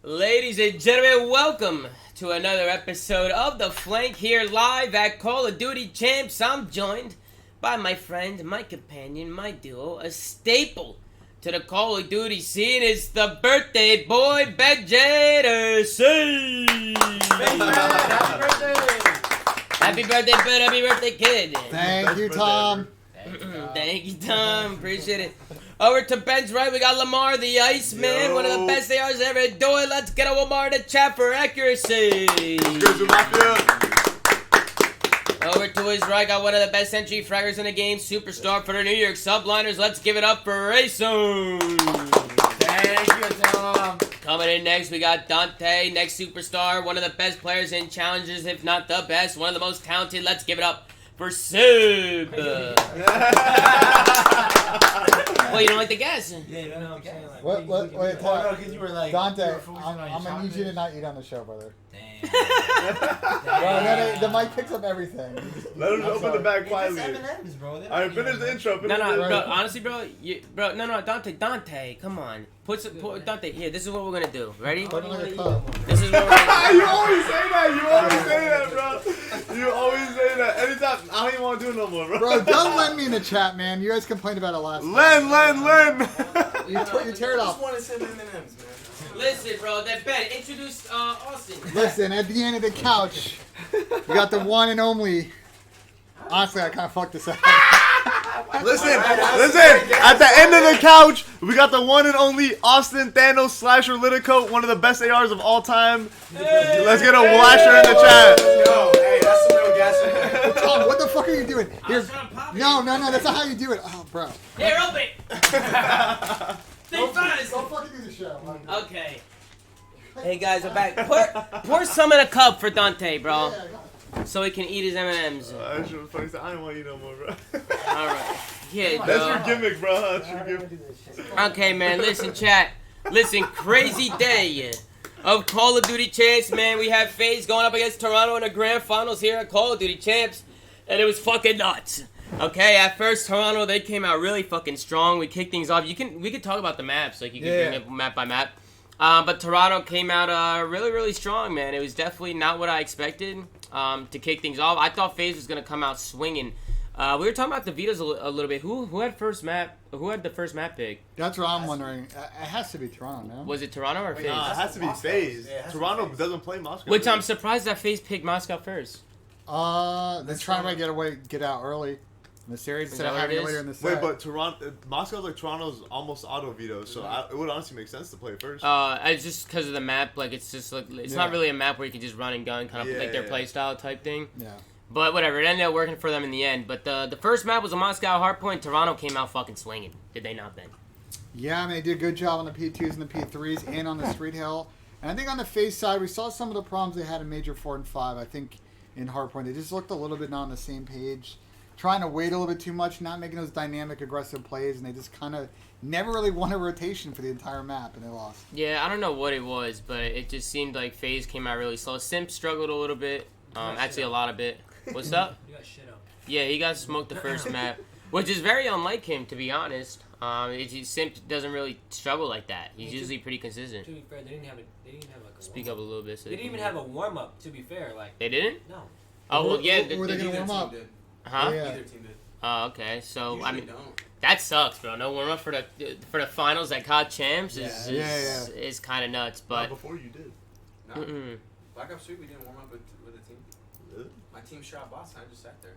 Ladies and gentlemen, welcome to another episode of The Flank here live at Call of Duty Champs. I'm joined by my friend, my companion, my duo, a staple to the Call of Duty scene. It's the birthday boy, Benjaders. Happy birthday! Happy birthday, Ben. Happy birthday, kid. Thank you, Tom. Thank you, Tom. Appreciate it. Over to Ben's right, we got Lamar the Iceman, one of the best ARs ever do it. Let's get a Lamar to chat for accuracy. ZOOMAFIA. Over to his right, got one of the best entry fraggers in the game, Superstar for the New York Subliners. Let's give it up for Rayson. Thank you, Tom. Coming in next, we got Dante, next Superstar, one of the best players in challenges, if not the best, one of the most talented. Let's give it up for Sib. Well, you don't like the guess. Yeah, you know what I'm saying? Like, Wait, no, because you were like, Dante, you were focusing on your I'm gonna need you to chocolate. not eat on the show, brother. Damn. Bro, the mic picks up everything. Let him open the bag It's quietly. M&M's, bro. Alright, finish the intro. No, finish the bro, intro. honestly, bro, no, Dante, come on. Put Dante, here, this is what we're gonna do. Ready? Put it like a cup. This is what we're gonna You always say that. You always say that, bro. You always say that. Anytime. I don't even want to do it no more, bro. Bro, don't lend me in the chat, man. You guys complained about it last time. Len. You tear it I off. just wanted some M&M's, man. Listen, bro, that Ben, introduce Austin. Listen, at the end of the couch, we got the one and only. Honestly, I kind of fucked this up. Listen. At the end of the couch, we got the one and only Austin Thanos Slasher Liticoat, one of the best ARs of all time. Let's get a washer in the chat. Yo, hey, that's some real gas. Tom, what the fuck are you doing? I was Here, trying to pop it. no, that's not how you do it. Oh, bro. Here, open it. Think fast. Don't fucking do the show. Okay. Hey guys, I'm back. Pour some in a cup for Dante, bro, so he can eat his M&Ms. That's your funny stuff. I don't want you no more, bro. All right. Yeah, That's bro. your gimmick, bro. That's your gimmick. Okay, man. Listen, chat. Listen, crazy day of Call of Duty Champs, man. We have FaZe going up against Toronto in the grand finals here at Call of Duty Champs, and it was fucking nuts. Okay, at first Toronto, they came out really fucking strong. We kicked things off. We could talk about the maps, like you can bring it map by map. But Toronto came out really strong, man. It was definitely not what I expected to kick things off. I thought FaZe was gonna come out swinging. We were talking about the vetoes a little bit. Who had first map? Who had the first map pick? That's what I'm wondering. It has to be Toronto, no? Was it Toronto or FaZe? Nah, it has to be FaZe. Yeah, it has to be Toronto FaZe. doesn't play Moscow. Which I'm surprised that FaZe picked Moscow first. They're trying to get out early in the series instead that of what having it it is? later in the Wait, set. but Toronto, Moscow's like Toronto's almost auto veto, so it would honestly make sense to play it first. It's just because of the map. Like it's just like it's not really a map where you can just run and gun, kind of like their play style type thing. Yeah. But whatever, it ended up working for them in the end. But the first map was a Moscow hardpoint. Toronto came out fucking swinging. Did they not, then? Yeah, I mean, they did a good job on the P2s and the P3s and on the Street Hill. And I think on the FaZe side, we saw some of the problems they had in Major 4 and 5. I think in hardpoint, they just looked a little bit not on the same page. Trying to wait a little bit too much, not making those dynamic, aggressive plays, and they just kind of never really won a rotation for the entire map, and they lost. Yeah, I don't know what it was, but it just seemed like FaZe came out really slow. Simp struggled a little bit. Actually, a lot of bit. What's up? You got shit up. Yeah, he got smoked the first map, which is very unlike him, to be honest. Simp doesn't really struggle like that. He's usually pretty consistent. To be fair, they didn't have like a Speak up a little bit. So They didn't even have a warm up. To be fair, like They didn't? no. Oh well, yeah. Who were they going to warm up? Huh? Yeah. Neither team did. Oh, okay. So Usually I mean, don't. that sucks, bro. No warm up for the finals at COD Champs Yeah. is kind of nuts. But But before you did. No. mm-mm. Black Ops 3, we didn't warm up with a team. Really? My team shot boss, and I just sat there.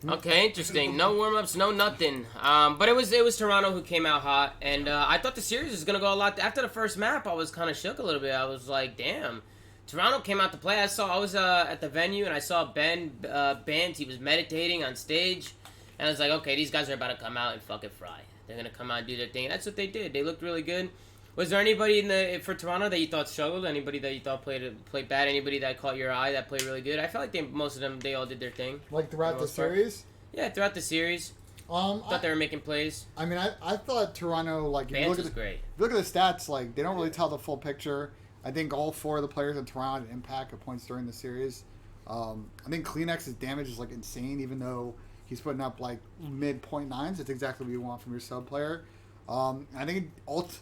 Okay, interesting. No warm ups, no nothing. But it was Toronto who came out hot, and I thought the series was gonna go a lot. After the first map, I was kind of shook a little bit. I was like, damn. Toronto came out to play. I was at the venue and I saw Ben Bant. He was meditating on stage, and I was like, okay, these guys are about to come out and fucking fry. They're gonna come out and do their thing. And that's what they did. They looked really good. Was there anybody for Toronto that you thought struggled? Anybody that you thought played bad? Anybody that caught your eye that played really good? I felt like most of them they all did their thing. Like throughout the most part. series? Yeah, throughout the series, thought they were making plays. I mean, I thought Toronto, like, if you Vance look was at great. look at the stats, like, they don't really tell the full picture. I think all 4 of the players in Toronto had impact at points during the series. I think Kleenex's damage is, like, insane, even though he's putting up, like, mid .9s. It's exactly what you want from your sub player. I think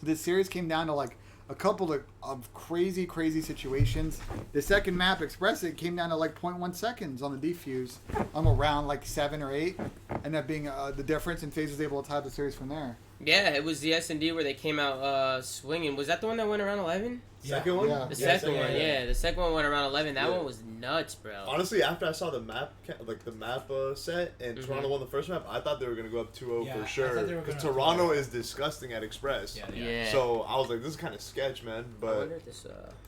the series came down to, like, a couple of crazy situations. The second map, Express, it came down to like 0.1 seconds on the defuse. I'm around like 7 or 8, and that being the difference, and FaZe was able to tie the series from there. Yeah, it was the S&D where they came out swinging. Was that the one that went around 11? Second one? Yeah. The second one, yeah. The second one went around 11. That one was nuts, bro. Honestly, after I saw the map, set, and Toronto won the first map, I thought they were going to go up 2-0 for sure. Because Toronto is disgusting at Express. Yeah. So I was like, this is kind of sketch, man. But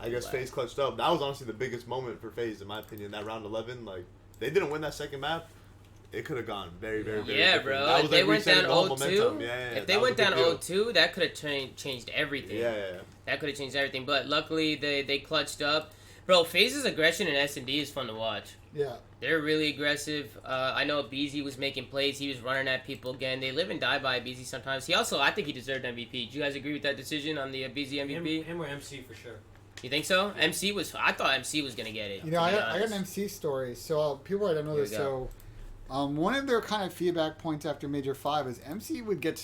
I guess FaZe FaZe clutched up. That was honestly the biggest moment for FaZe, in my opinion. That round 11, like, they didn't win that second map. It could have gone very Yeah, different. bro. That If was they like went down resetting the whole 0-2, momentum. if they went down 0-2, that could have changed everything. Yeah. That could have changed everything. But luckily, they clutched up. Bro, FaZe's aggression in S&D is fun to watch. Yeah. They're really aggressive. I know BZ was making plays. He was running at people again. They live and die by BZ sometimes. I think he deserved MVP. Do you guys agree with that decision on the BZ MVP? Him or MC for sure. You think so? I thought MC was going to get it. You know, I got an MC story. So people might not know this. So one of their kind of feedback points after Major 5 is MC would get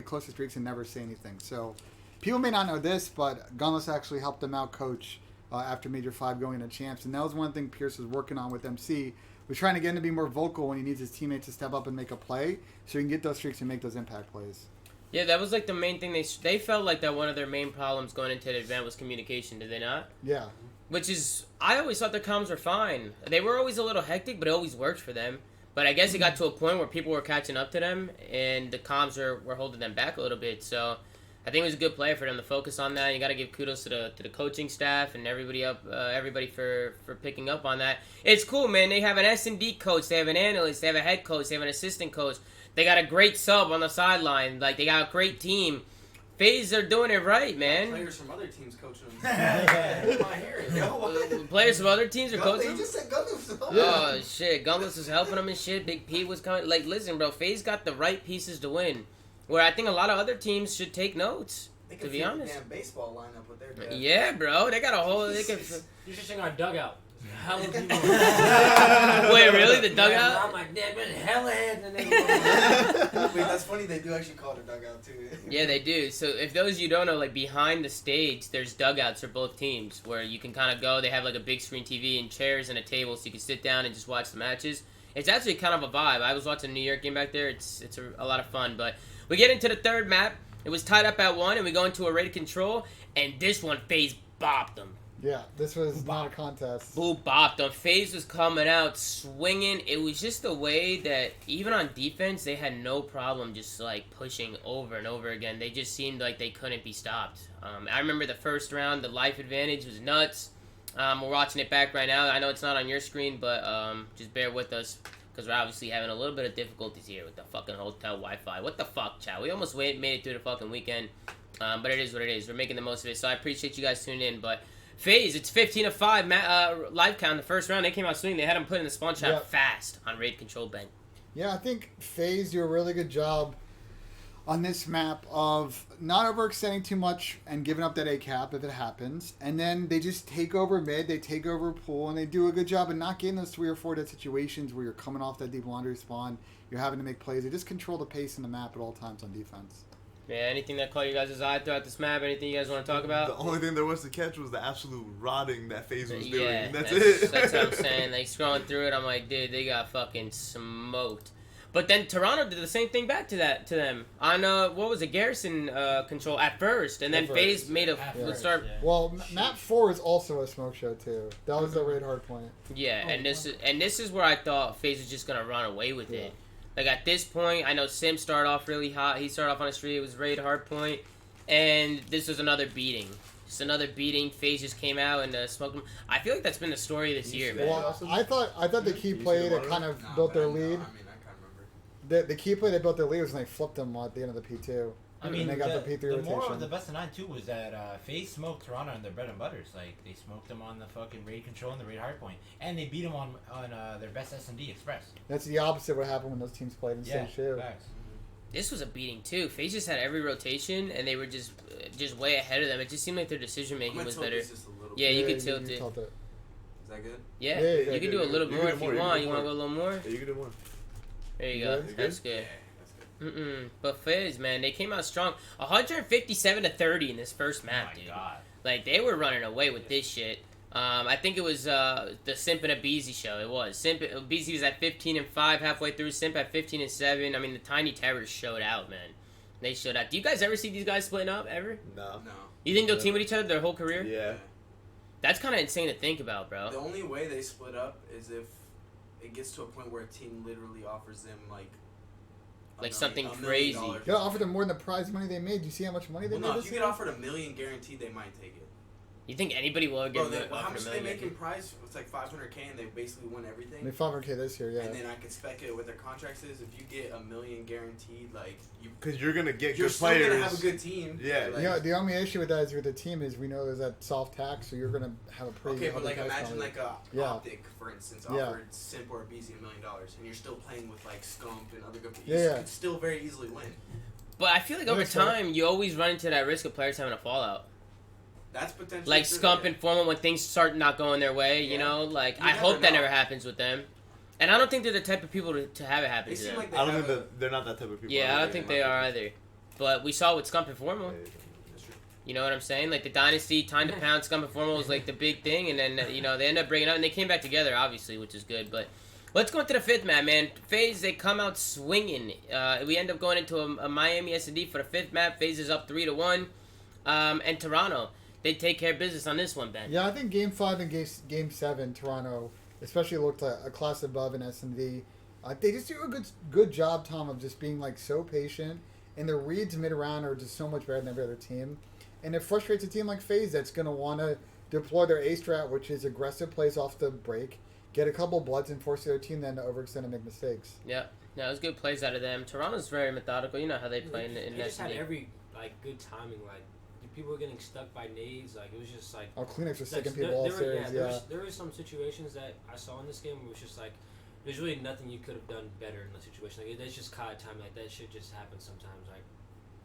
close to streaks and never say anything. So people may not know this, but Gunless actually helped them out coach after Major 5 going into champs. And that was one thing Pierce was working on with MC, was trying to get him to be more vocal when he needs his teammates to step up and make a play so he can get those streaks and make those impact plays. Yeah, that was like the main thing. They felt like that one of their main problems going into the event was communication, did they not? Yeah. Which is, I always thought their comms were fine. They were always a little hectic, but it always worked for them. But I guess it got to a point where people were catching up to them, and the comms were holding them back a little bit. So I think it was a good play for them to focus on that. You got to give kudos to the coaching staff and everybody for picking up on that. It's cool, man. They have an S&D coach, they have an analyst, they have a head coach, they have an assistant coach. They got a great sub on the sideline. Like, they got a great team. FaZe are doing it right, man. Players from other teams coaching them. My hair, yo. Players from other teams are coaching. You just said Gunless. Oh shit, Gunless was helping them and shit. Big P was coming. Like, listen, bro, FaZe got the right pieces to win. Where I think a lot of other teams should take notes. To be honest. Damn baseball lineup with their dad. Yeah, bro, they got a whole. They can. You should sing our dugout. Hell of people. Wait, really? The dugout? I'm like, damn it, hella heads. And then Wait, that's funny. They do actually call it a dugout too. Yeah, they do. So if those of you don't know, like behind the stage, there's dugouts for both teams where you can kind of go. They have like a big screen TV and chairs and a table, so you can sit down and just watch the matches. It's actually kind of a vibe. I was watching the New York game back there. It's a lot of fun. But we get into the third map. It was tied up at 1, and we go into a rated control. And this one, FaZe bopped them. Yeah, this was not a contest. Boo bopped them. FaZe was coming out swinging. It was just the way that even on defense, they had no problem just like pushing over and over again. They just seemed like they couldn't be stopped. I remember the first round, the life advantage was nuts. We're watching it back right now. I know it's not on your screen, but just bear with us because we're obviously having a little bit of difficulties here with the fucking hotel Wi-Fi. What the fuck, chat? We almost made it through the fucking weekend, but it is what it is. We're making the most of it, so I appreciate you guys tuning in, but FaZe, it's 15-5 live count. The first round, they came out swinging. They had them put in the spawn trap fast on raid control bank. Yeah, I think FaZe do a really good job on this map of not overextending too much and giving up that A cap if it happens. And then they just take over mid, they take over pool, and they do a good job of not getting those 3 or 4 dead situations where you're coming off that deep laundry spawn, you're having to make plays. They just control the pace in the map at all times on defense. Yeah, anything that caught you guys' eye throughout this map? Anything you guys want to talk about? The only thing there was to catch was the absolute rotting that FaZe was doing. Yeah, That's it. That's what I'm saying. Like, scrolling through it, I'm like, dude, they got fucking smoked. But then Toronto did the same thing back to them. On, what was it, Garrison control at first. And then FaZe made a start. Yeah. Well, map 4 is also a smoke show, too. That was the raid hard point. Yeah, and this is where I thought FaZe was just going to run away with it. Like, at this point, I know Sim started off really hot. He started off on a street. It was raid hard point. And this was another beating. Just another beating. FaZe just came out and smoked them. I feel like that's been the story this year, man. Well, I thought the key play that kind of built their lead. I mean, I can't remember. The key play that built their lead was when they flipped them at the end of the P2. I mean, and they got the P3 rotation. The moral of the best of 9 too was that FaZe smoked Toronto on their bread and butters. Like, they smoked them on the fucking raid control and the raid hardpoint, and they beat them on their best S&D Express. That's the opposite of what happened when those teams played in the same shoe. Facts. This was a beating too. FaZe just had every rotation, and they were just way ahead of them. It just seemed like their decision making was better. Yeah, you could tilt it. Is that good? Yeah, Yeah, you can do a little more if you want. You want to go a little more? Yeah, you can do more. There you You go. good? That's good. But FaZe, man, they came out strong. 157-30 in this first Oh map, my dude. god. Like, they were running away with this shit. I think it was the Simp and Abeezy show. It was. Abeezy was at 15-5 halfway through. Simp at 15-7. I mean, the Tiny Terrors showed out, man. They showed out. Do you guys ever see these guys splitting up, ever? No. No. You think they'll team with each other their whole career? Yeah. That's kind of insane to think about, bro. The only way they split up is if it gets to a point where a team literally offers them Something $1 million. crazy. You gotta offer them more than the prize money they made. Do you see how much money they Well, made no, this if you year? get offered $1 million guaranteed, they might take it. You think anybody will get Bro, how offered much $1 do they million? make in prize? It's like $500K, and they basically win everything. I mean, 500K this year, yeah. And then I can speculate what their contracts is. If you get $1 million guaranteed, like Because you're gonna get you're good still players. gonna have a good team. Yeah. Like, The only issue with that is with the team is we know there's that soft tax, so you're gonna have a pretty. okay, but healthy like price imagine penalty. like a Optic, for instance, Yeah. offered Simp or Abeezy $1 million, and you're still playing with like Scump and other good people. Yeah, You yeah. could still very easily win. But I feel like over Yeah, so- time, you always run into that risk of players having a fallout. That's potentially Like true, Scump yeah. and Formal when things start not going their way, you Yeah. know? Like, You I never hope that know. never happens with them. And I don't think they're the type of people to have it happen They to seem them. like they I don't have think that they're not that type of people. Yeah, I don't Yeah, think my they are opinion. either. But we saw with Scump and Formal. That's true. You know what I'm saying? Like the Dynasty, time to pound, Scump and Formal was like the big thing, and then you know they ended up bringing it up, and they came back together, obviously, which is good. But let's go into the fifth map, man. FaZe, they come out swinging. We end up going into a Miami S&D for the fifth map. FaZe is up 3-1, and Toronto, they take care of business on this one, Ben. Yeah, I think Game 5 and Game 7, Toronto, especially looked a class above in S&D. They just do a good job, Tom, of just being like so patient, and their reads mid-round are just so much better than every other team. And it frustrates a team like FaZe that's going to want to deploy their A strat, which is aggressive plays off the break, get a couple bloods, and force the other team then to overextend and make mistakes. Yeah, no, it was good plays out of them. Toronto's very methodical. You know how they play in They just had S&D. every good timing. Like people were getting stuck by nades. Like it was just like. Our Kleenex are like, sticking people all series, There were some situations that I saw in this game where it was just like, there's really nothing you could have done better in the situation. Like that's just caught time. Like that shit just happens sometimes.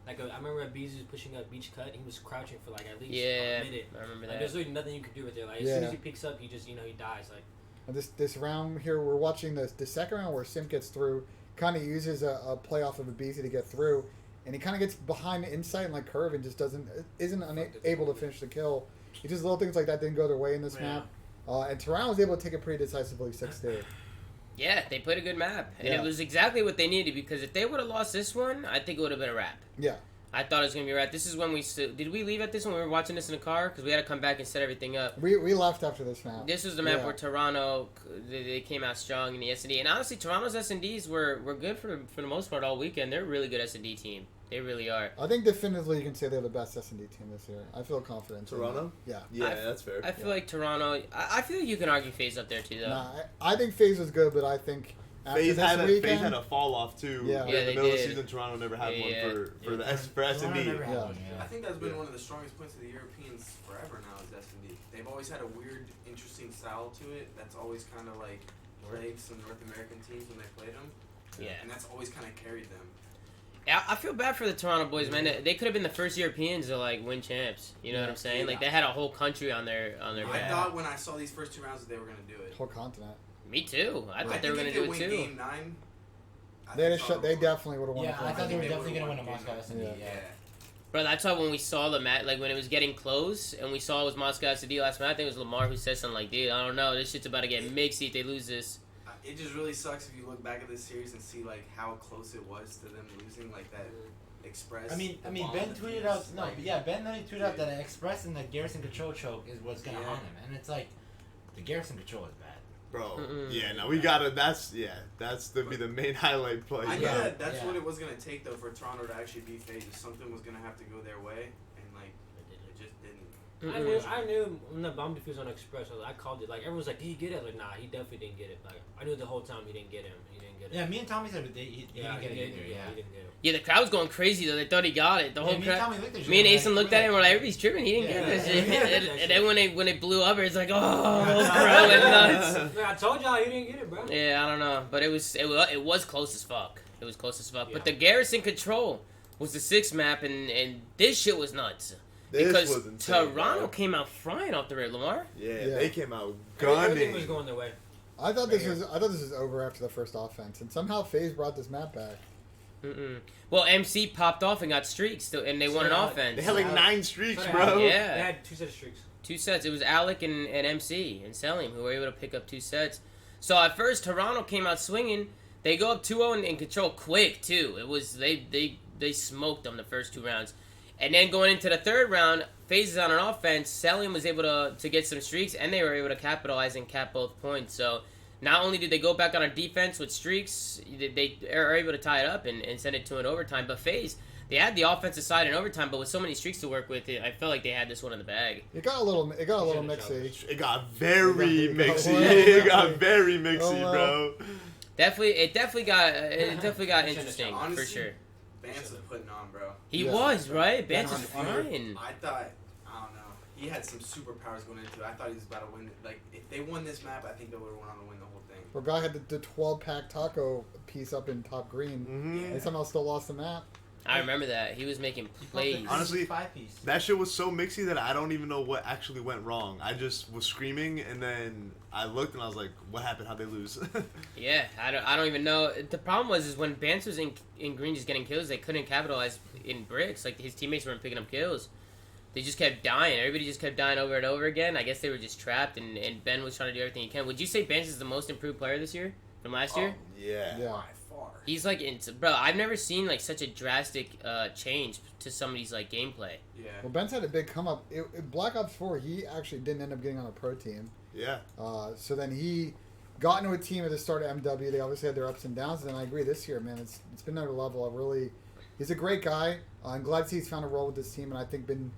I remember Abeezy was pushing up beach cut. He was crouching for like at least Yeah, a minute. I remember Like that. there's really nothing you could do with it. Like as soon as he picks up, he just he dies. Like And this round here, we're watching the second round where Sim gets through, kind of uses a play off of Abeezy to get through, and he kind of gets behind the inside and like curve and just isn't able to finish the kill. It's just little things like that didn't go their way in this map. And Toronto was able to take it pretty decisively 6-2. Yeah, they played a good map, and Yeah. it was exactly what they needed, because if they would have lost this one, I think it would have been a wrap. Yeah. I thought it was gonna be a wrap. This is when did we leave at this one? We were watching this in the car because we had to come back and set everything up. We left after this map. This was the map Yeah. where Toronto they came out strong in the S&D, and honestly, Toronto's S&Ds were good for the most part all weekend. They're a really good S&D team. They really are. I think definitively you can say they're the best S&D team this year. I feel confident. in Toronto? them. Yeah. Yeah, that's fair. I feel like Toronto. I feel like you can argue FaZe up there too, though. Nah, I think FaZe was good, but I think after FaZe this had weekend, a fall off too. Yeah. In Yeah, the they middle of the did. season, Toronto never had Yeah, one for Yeah, for Toronto S&D. never had Yeah. one, I think that's been Yeah. one of the strongest points of the Europeans forever now is S&D. They've always had a weird, interesting style to it that's always kind of like plagued some North American teams when they played them. Yeah. And that's always kind of carried them. Yeah, I feel bad for the Toronto boys, man. They could have been the first Europeans to like win champs. You know what I'm saying? Like they had a whole country on their I back. thought when I saw these first two rounds that they were going to do it. whole continent. Me too. I thought they were think gonna if do they it win too. Game 9, I They think Toronto they won. definitely would have won. Yeah, the I thought tournament. they were they definitely would've going to win a won Moscow game S&D. one. Yeah. Yeah. Bro, that's why when we saw the match, like when it was getting close, and we saw it was Moscow S&D last night, I think it was Lamar who said something like, "Dude, I don't know, this shit's about to get mixy if they lose this." It just really sucks if you look back at this series and see like how close it was to them losing like that Express. I mean, the Ben bomb tweeted defense, out like, Ben literally tweeted out that Express and the Garrison Control choke is what's gonna Yeah. harm him, and it's like the Garrison Control is bad. Bro, Mm-mm. yeah, no, we gotta. That's to be the main highlight play. I knew Yeah. that that's Yeah. what it was gonna take though for Toronto to actually beat FaZe. Something was gonna have to go their way, and like it just didn't. I knew when the bomb defuse on Express. I called it. Like everyone's like, "Did he get it?" Like, nah, he definitely didn't get it. Like I knew the whole time he didn't get him. He didn't get it. Yeah, me and Tommy said he Yeah, didn't get it either. he Yeah. didn't get it. Yeah, the crowd was going crazy though. They thought he got it. The whole me and crowd. Tommy looked at Me and each Asen other looked at him. We're like, "Everybody's tripping. He didn't Yeah. get this Yeah. shit." Yeah. And then when it blew up, it's like, "Oh, bro, it nuts." Man, I told y'all he didn't get it, bro. Yeah, I don't know, but it was close as fuck. It was close as fuck. Yeah. But the Garrison Control was the sixth map, and this shit was nuts. This Because was insane, Toronto bro. came out frying off the rip, Lamar. Yeah, Yeah. they came out Everything was gunning. going their way. I thought this was over after the first offense, and somehow FaZe brought this map back. Well, MC popped off and got streaks, and they won an offense. They had like 9 streaks, So bro. Yeah. They had 2 sets of streaks. 2 sets. It was Alec and MC and Selim who were able to pick up 2 sets. So at first, Toronto came out swinging. They go up 2-0 and control quick too. It was they smoked them the first 2 rounds, and then going into the 3rd round, FaZe is on an offense. Selim was able to get some streaks, and they were able to capitalize and cap both points. So not only did they go back on our defense with streaks, they are able to tie it up and send it to an overtime. But FaZe, they had the offensive side in overtime, but with so many streaks to work with, I felt like they had this one in the bag. It got a little mixy. It got very mixy. well. It got very mixy, Oh, well. bro. It definitely got interesting Honestly, for sure. Vance was putting on, bro. He Yeah. was right. Vance That's is fine. fine. I thought, I don't know. He had some superpowers going into it. I thought he was about to win. Like, if they won this map, I think they would have went on to win the whole thing. Our guy had the 12-pack taco piece up in top green. Mm-hmm. They somehow still lost the map. I remember that. He was making plays. Honestly, 5-piece. That shit was so mixy that I don't even know what actually went wrong. I just was screaming, and then I looked and I was like, "What happened? How'd they lose?" Yeah, I don't even know. The problem was when Vance was in green just getting kills, they couldn't capitalize in bricks. Like, his teammates weren't picking up kills. They just kept dying. Everybody just kept dying over and over again. I guess they were just trapped, and Ben was trying to do everything he can. Would you say Vance is the most improved player this year from last year? Yeah. Yeah. By far. He's like, bro, I've never seen like such a drastic change to somebody's like gameplay. Yeah. Well, Ben's had a big come up. In Black Ops 4, he actually didn't end up getting on a pro team. Yeah. So then he got into a team at the start of MW. They obviously had their ups and downs, and I agree this year, man, it's been another level. He's a great guy. I'm glad to see he's found a role with this team, and I think been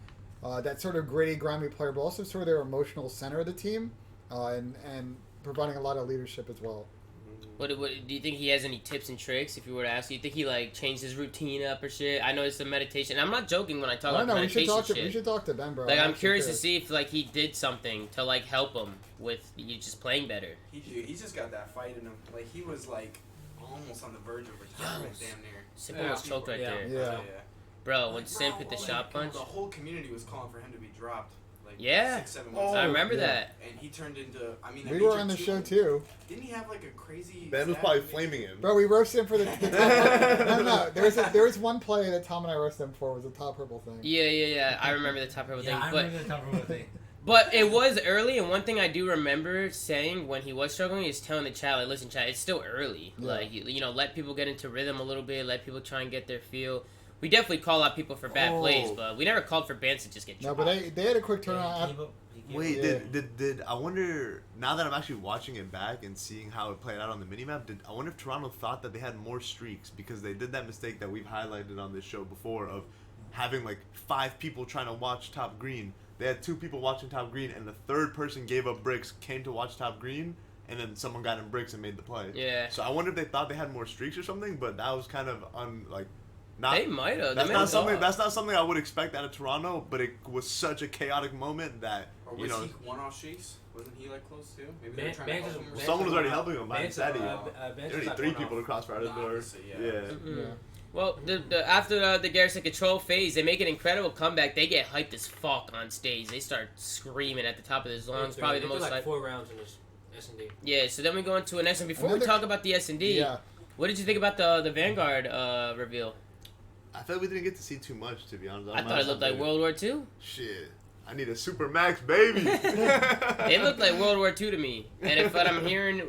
that sort of gritty, grimy player, but also sort of their emotional center of the team, and providing a lot of leadership as well. What do you think he has any tips and tricks? If you were to ask, do you think he like changed his routine up or shit? I know it's the meditation. I'm not joking when I talk about meditation shit. We should talk to Ben, bro. Like, I'm curious to see if like he did something to like help him with you just playing better. He's just got that fight in him. Like, he was like almost on the verge of retirement, damn near. Simp almost choked right there. Yeah. Bro, when Simp hit the shot punch. The whole community was calling for him to be dropped. Like, Yeah. 6-7 months I ago. remember yeah. that. And he turned into, I mean, We were on the show too. Didn't he have like a crazy... Ben was stat? probably flaming him. Bro, we roasted him for the top. No. There was one play that Tom and I roasted him for. Was the top purple thing. Yeah. I remember the top purple Yeah, thing. I But remember the top purple thing. But it was early, and one thing I do remember saying when he was struggling is telling the chat, like, listen, chat, it's still early. Yeah. Like, you know, let people get into rhythm a little bit, let people try and get their feel. We definitely call out people for bad plays, but we never called for bands to just get No, dropped. but they had a quick turnaround. Wait, Yeah. did I wonder, now that I'm actually watching it back and seeing how it played out on the minimap, I wonder if Toronto thought that they had more streaks because they did that mistake that we've highlighted on this show before of having like 5 people trying to watch top green. They had 2 people watching top green, and the third person gave up bricks, came to watch top green, and then someone got in bricks and made the play. Yeah. So I wonder if they thought they had more streaks or something, but that was kind of not. They might have. That's not something. That's not something I would expect out of Toronto. But it was such a chaotic moment that Or you was know. he one-off streaks? Wasn't he like close too? Maybe they Man- were trying to Man help just- him. Man- Someone was already helping him. I said he. Vance There was only like 3 one people off. to cross fire the door. Obviously, yeah. Yeah. Well, after the Garrison control phase, they make an incredible comeback. They get hyped as fuck on stage. They start screaming at the top of their lungs. Probably the They did most like hype. 4 rounds in this S&D. Yeah, so then we go into an S&D. Before we Another- talk about the S&D, Yeah. what did you think about the Vanguard reveal? I felt we didn't get to see too much, to be honest. I thought it looked like World War II. Shit, I need a Super Max, baby. It looked like World War II to me. And if what I'm hearing,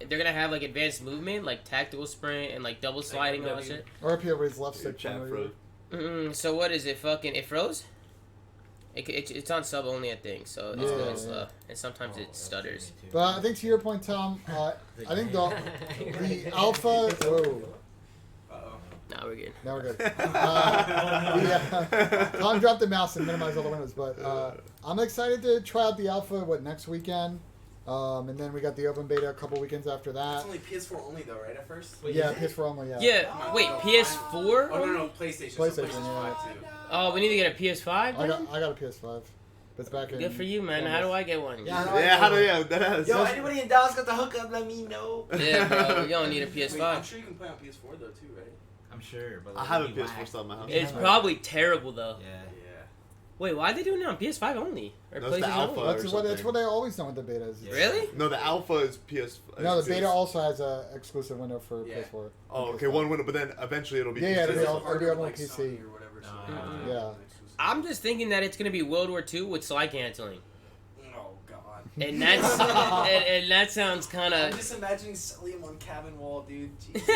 they're gonna have like advanced movement, like tactical sprint and like double sliding and all that shit. Or if he over his left Your stick. chat for froze. So what is it? Fucking it froze. It's on sub only, I think. So it's Yeah, going yeah. slow, and sometimes it stutters. But I think to your point, Tom, I think the alpha. Whoa. Uh-oh. Nah, we're good. Now we're good. Tom dropped the mouse and minimized all the windows, but I'm excited to try out the alpha. Next weekend, and then we got the open beta a couple weekends after that. It's only PS4 only though, right? At first. Yeah, PS4 only. Yeah. Yeah. Wait, PS4? Oh no, PlayStation. So PlayStation, PlayStation yeah. 5 too. Oh, we need to get a PS5. I Then? got a PS5. But it's back in. Good for you, man. How do I get one? Yeah, that Yo, anybody in Dallas got the hookup? Let me know. Yeah, bro. We don't need a Wait, I'm PS5. sure you can play on PS4 though too, right? I'm sure, but I have a PS4 still in my house. It's probably terrible though. Yeah. Yeah. Wait, why are they doing it on PS5 only? Or No, it's the PlayStation alpha. only? That's what I always done with the beta. Is Really? No, the alpha is PS. No, the beta also has a exclusive window for Yeah. PS4. Oh, okay, one window, but then eventually it'll be. Yeah, PC. it'll be on like PC. Sony or whatever. So Yeah. Yeah. I'm just thinking that it's gonna be World War II with slide canceling, Oh god. and that's and that sounds kind I'm of. just imagining selling him on cabin wall, dude. Jesus.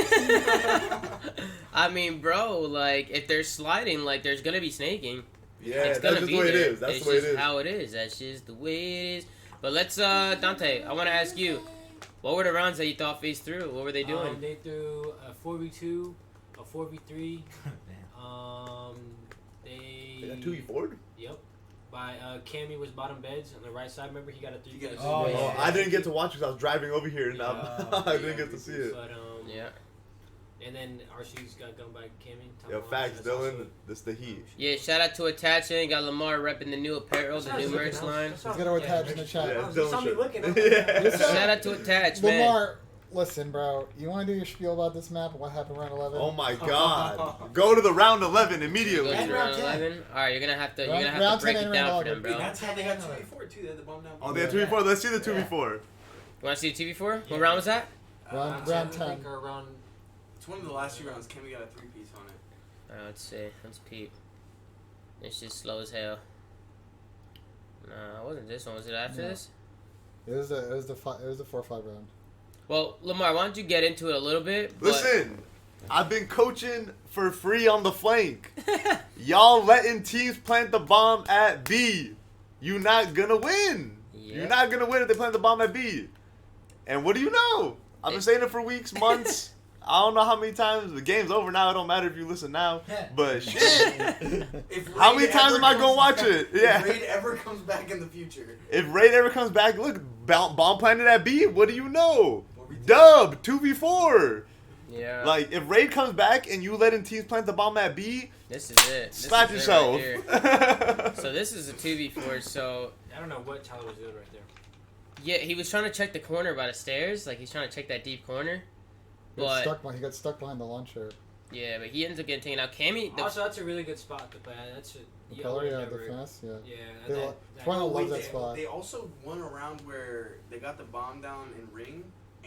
I mean, bro, like if they're sliding, like there's gonna be snaking. Yeah, It's that's gonna just be the way it there. is. That's It's the way it just is. how it is. That's just the way it is. But let's, Dante, I want to ask you, what were the rounds that you thought FaZe threw? What were they doing? They threw a 4v2, a 4v3. They got 2v4'd? Yep. By Cammy was bottom beds on the right side. Remember, he got a 3 You got a Oh, three-way. yeah. I didn't get to watch because I was driving over here and Yeah. I didn't get to see it. But Yeah. and then RC's got gunned by Cammy. Yo, Top facts, that's Dylan. also- This the heat. Yeah, shout out to Attaching. Got Lamar repping the new apparel, the new merch line. Let's get our tabs in the chat. Yeah, You saw me Dylan looking. should- I'm like, Yeah. Shout out to Attach, man. Lamar, listen, bro. You want to do your spiel about this map and what happened round 11? Oh my god. Go to the round 11 Go immediately. to And round round 10. 11. All right, you're gonna have to Round break 10 it and down round for them, 11. bro. That's how they got 2v4 too. They had the bomb down. Oh, they had 2v4. Let's see the 2v4. You want to see the TV4? What round was that? Round I 10. think around It's one of the last few rounds. Cammy got a 3-piece on it. All right, let's see. Let's peep. It's just slow as hell. Nah, it wasn't this one. Was it after No. this? It was the 4-5 round. Well, Lamar, why don't you get into it a little bit? but- Listen, I've been coaching for free on the flank. Y'all letting teams plant the bomb at B. You not gonna win. Yeah. You're not gonna win if they plant the bomb at B. And what do you know? I've been saying it for weeks, months. I don't know how many times. The game's over now. It don't matter if you listen now. But shit. If How Raid many times ever am I gonna comes watch back- it? Yeah. If Raid ever comes back in the future. If Raid ever comes back, look, bomb planted at B. What do you know? What we do? Dub 2v4. Yeah. Like if Raid comes back and you letting teams plant the bomb at B, This is it. This slap is it yourself. right here. So this is a 2v4. So I don't know what Tyler was doing right there. yeah, he was trying to check the corner by the stairs. Like he's trying to check that deep corner. He got But stuck behind the launcher. yeah, but he ends up getting taken out. Cammy, the, Also, that's a really good spot to play. That's The you pillar, always yeah, never- the fence, yeah. Yeah, They that- lo- that- Toronto Oh, loves wait, that they, spot. they also won a round where they got the bomb down in ring,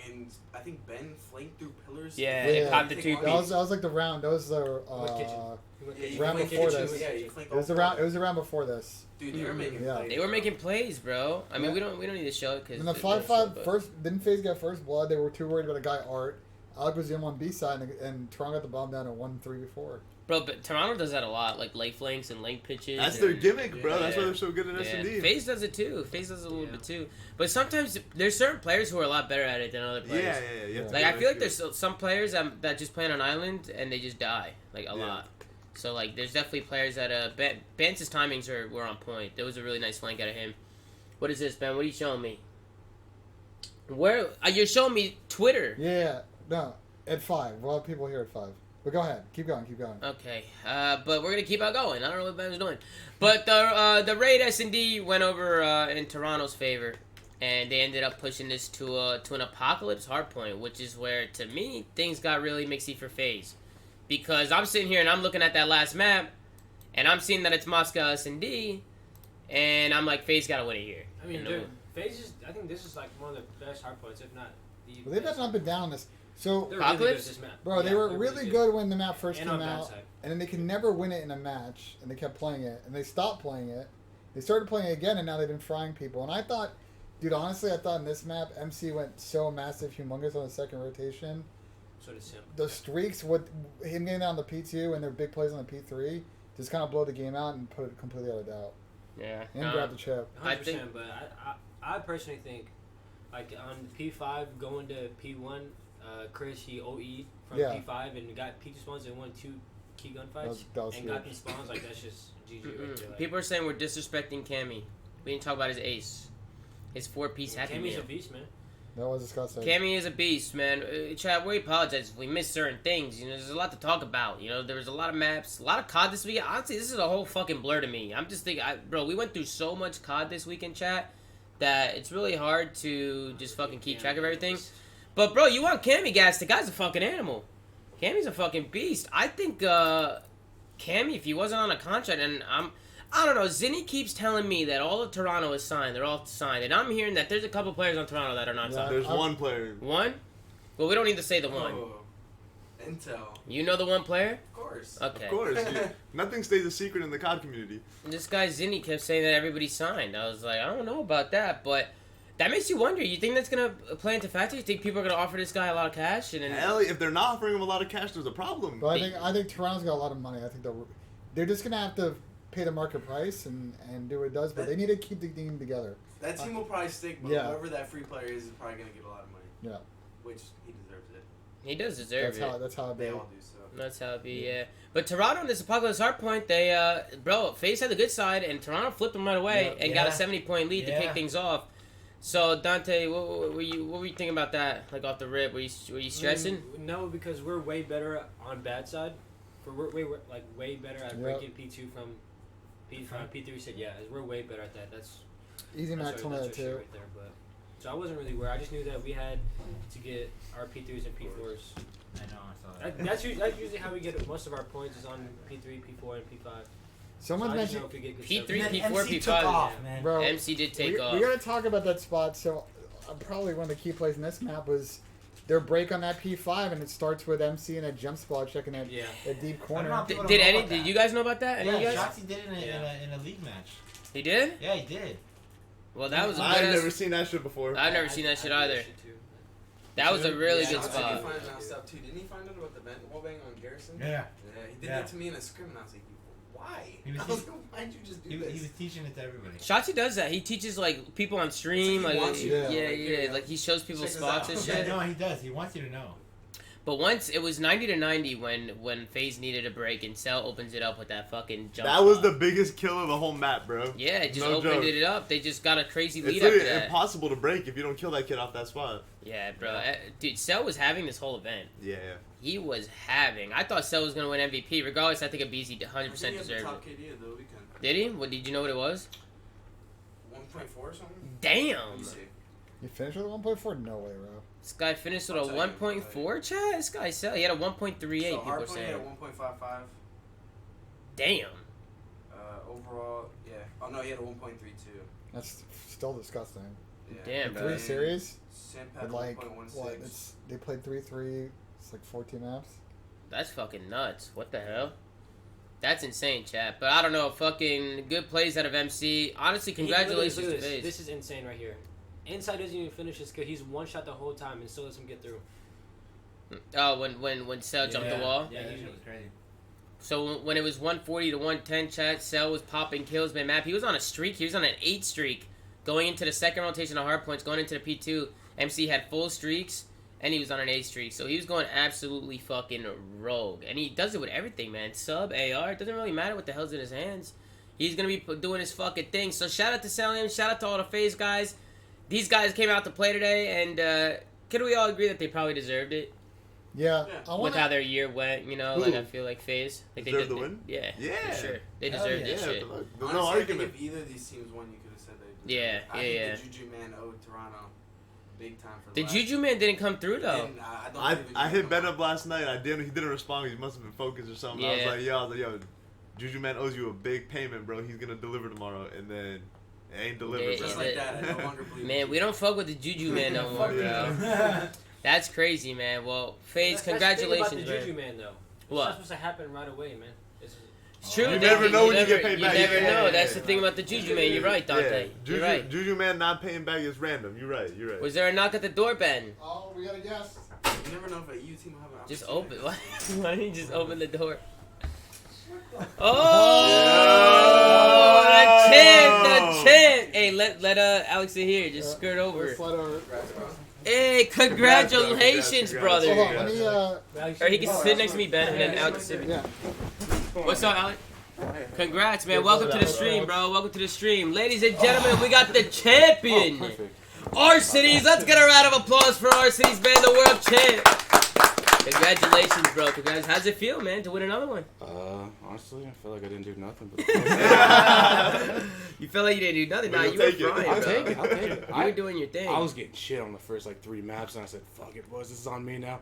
and I think Ben flanked through pillars. yeah, Yeah. they popped the Take two one. That was like the round. That was the What kitchen? Yeah, you round flanked before kitchen, this. Yeah, you flanked It was all the round. It four. was the round before this. Dude, they were making Yeah. plays. They were bro. making plays, bro. I mean, Yeah. we don't need to show it because And the 5-5 first didn't FaZe get first blood. They were too worried about the guy Art. Alec was in on B side, and Toronto got the bomb down at 1-3 before. Bro, but Toronto does that a lot, like late flanks and late pitches. That's and- their gimmick, bro. Yeah. That's why they're so good at Yeah, S&D. FaZe does it too. FaZe does it a little Yeah. bit too. But sometimes there's certain players who are a lot better at it than other Yeah, players. yeah. You have to Like be I feel like honest there's some players that just play on an island and they just die like a Yeah. lot. So like there's definitely players that Bance's timings were on point. There was a really nice flank out of him. What is this, Ben? What are you showing me? Where you're showing me Twitter? Yeah, no, at 5. We'll have people here at 5. But go ahead, keep going. Okay, but we're gonna keep on going. I don't know what Ben was doing, but the raid S&D went over in Toronto's favor, and they ended up pushing this to an apocalypse hardpoint, which is where to me things got really mixy for FaZe, because I'm sitting here and I'm looking at that last map, and I'm seeing that it's Moscow S&D, and I'm like FaZe gotta win it here. I mean, you know? dude, FaZe is. I think this is like one of the best hardpoints, if not the. Well, they've best. been up and down this. So, They're really good at Apocalypse? this map. bro, they Yeah, were they're really good when the map first And came on out, backside. and then they can never win it in a match, and they kept playing it, and they stopped playing it. They started playing it again, and now they've been frying people. And I thought, dude, honestly, I thought in this map, MC went so massive, humongous on the second rotation. So does him. The streaks, with him getting down the P2 and their big plays on the P3, just kind of blow the game out and put it completely out of doubt. Yeah. And grab the chip. 100%. I think- But I personally think, like on P5 going to P1, Chris he OE'd from Yeah. P5 and got P2 spawns and won 2 key gunfights That was and got huge. them spawns. Like that's just GG right there. Like, People are saying we're disrespecting Cammy. We didn't talk about his ace, his 4-piece happy Cammy's meal. a beast, man. That was disgusting. Cammy is a beast, man. Chad, we apologize if we missed certain things. You know, there's a lot to talk about. You know, there was a lot of maps, a lot of COD this week. Honestly, this is a whole fucking blur to me. I'm just thinking, bro, we went through so much COD this week in chat that it's really hard to just fucking keep track of everything. But, bro, you want Cammy gas. The guy's a fucking animal. Cammy's a fucking beast. I think Cammy, if he wasn't on a contract, and I don't know. Zinni keeps telling me that all of Toronto is signed. They're all signed. And I'm hearing that there's a couple players on Toronto that are not Yeah. signed. There's one player. One? Well, we don't need to say the one. Oh, Intel. You know the one player? Of course. Okay. Of course. Nothing stays a secret in the COD community. This guy Zinni kept saying that everybody's signed. I was like, I don't know about that, but that makes you wonder. You think that's going to play into factor? You think people are going to offer this guy a lot of cash? And then... Hell, if they're not offering him a lot of cash, there's a problem. But I think Toronto's got a lot of money. I think they're just gonna have to pay the market price and do what it does. But they need to keep the team together. That team will probably stick, but Yeah. whoever that free player is probably going to get a lot of money. Yeah, Which he deserves it. He does deserve it. that's how it They be. all do so. That's how it be, yeah. But Toronto in this Apocalypse Hard Point, they, FaZe had the good side, and Toronto flipped them right away and got a 70-point lead to kick things off. So Dante, what were you thinking about that? Like off the rip, were you stressing? No, because we're way better on bad side. We're way better at breaking P2 from P3. Said we're way better at that. That's Easy max on that's that our shit too. right there. But so I wasn't really worried. I just knew that we had to get our P3s and P4s. I know, I saw that. That's usually how we get most of our points is on P3, P4, and P5. Someone So I just know mentioned, if we get good P3, stuff. And then P4, MC P5. took off, yeah. man. bro. MC did take off. We got to talk about that spot. So probably one of the key plays in this map was their break on that P5, and it starts with MC in a jump spot checking that Yeah. deep I corner. don't know. Did you guys know about that? Any of you Yeah, guys? Shoxy did it in a league match. He did? Yeah, he did. Well, that was a I've good never seen that shit before. I've never seen that shit either. too. That was a really Yeah, good Shoxy spot. did find out stuff too. Didn't he find out about the wall bang on Garrison? Yeah. Yeah, he did Yeah. that to me in a scrim, and I was like, why? He was- I was like, why'd you just do He this? was teaching it to everybody. Shotzi does that. He teaches like people on stream, It's like he like wants you to yeah, know. yeah, Like, here you go. like he shows people Check this spots out. and Yeah, shit. no, he does. He wants you to know. But once it was 90-90 when FaZe needed a break and Cell opens it up with that fucking jump. That was spot. the biggest kill of the whole map, bro. Yeah, it just No opened joke. it up. They just got a crazy It's lead after literally that. impossible to break if you don't kill that kid off that spot. Yeah, bro. Dude, Cell was having this whole event. Yeah. He was having. I thought Cell was gonna win MVP. Regardless, I think a BZ 100% I think he had the deserved top it. KD of the weekend. Did he? What did you know what it was? 1.4 or something? Damn. Let me see. You finished with a 1.4? No way, bro. This guy finished with a I'll tell you, 1.4 chat. This guy Cell. He had a 1.38. So People Hardpoint saying. had 1.55. Damn. Overall, yeah. Oh no, he had a 1.32. That's still disgusting. Yeah. Damn, In bro. 3 series, Simp had with like 1.16. what? They played 3-3. It's like 14 maps. That's fucking nuts. What the hell? That's insane, chat. But I don't know. Fucking good plays out of MC. Honestly, congratulations Look to at this. FaZe. This is insane right here. Inside doesn't even finish his kill. He's one shot the whole time and still lets him get through. Oh, when Cell jumped the wall. Yeah, that he- shit was crazy. So when it was 140 to 110, chat, Cell was popping kills by map. He was on a streak. He was on an 8 streak going into the second rotation of hardpoints, going into the P2. MC had full streaks, and he was on an 8 streak. So he was going absolutely fucking rogue. And he does it with everything, man. Sub, AR, it doesn't really matter what the hell's in his hands. He's going to be doing his fucking thing. So shout out to Celium. Shout out to all the FaZe guys. These guys came out to play today, and can we all agree that they probably deserved it? Yeah, Yeah. I With want how their year went, you know, Who? like I feel like FaZe. Like Deserved the win? Yeah, Yeah. for sure. They Hell deserved yeah. this Yeah, shit. there's Honestly, no I think argument. if either of these teams won, you could have said they Yeah, deserved it. I yeah, think the Juju man owed Toronto big time for The last. Juju man didn't come through though. And I don't I believe in I Juju hit Ben man. up last night. He didn't respond. He must have been focused or something. I Yeah. was like, yo, Juju man owes you a big payment, bro. He's gonna deliver tomorrow, and then it ain't delivered, Yeah, bro. Just like that, I no longer believe in Man, Juju. we don't fuck with the Juju man no more, bro. That's crazy, man. Well, FaZe, That's the thing congratulations, about the man. Juju man, though. It's What? not supposed to happen right away, man. It's true. You they- never know when you get paid You back. never Yeah, know. yeah, That's yeah. the thing about the Juju man. You're right, Dante. Juju, You're right. Juju man not paying back is random. You're right. You're right. Was there a knock at the door, Ben? Oh, we got a guest. You never know if a U team will have an Just opportunity. open. Why? Why didn't you just open the door? Oh, the champ. Hey, let Alex in here. Just skirt over. Slide over. Congrats, bro. Hey, congratulations, Congrats. brother. Hold on, let me. Or he can sit next to me, Ben, and then Alex sit me. Yeah. What's up, Alex? Congrats, man. Welcome to the stream, bro. Welcome to the stream. Ladies and gentlemen, we got the champion. Our Cities. Let's get a round of applause for Our Cities, man, the world champ. Congratulations, bro. Congrats. How's it feel, man, to win another one? Honestly, I feel like I didn't do nothing. But You felt like you didn't do nothing. Nah, You'll you were take it. frying, I'll bro. take it. I'll take it. You were doing your thing. I was getting shit on the first like 3 maps, and I said, "Fuck it, boys, this is on me now."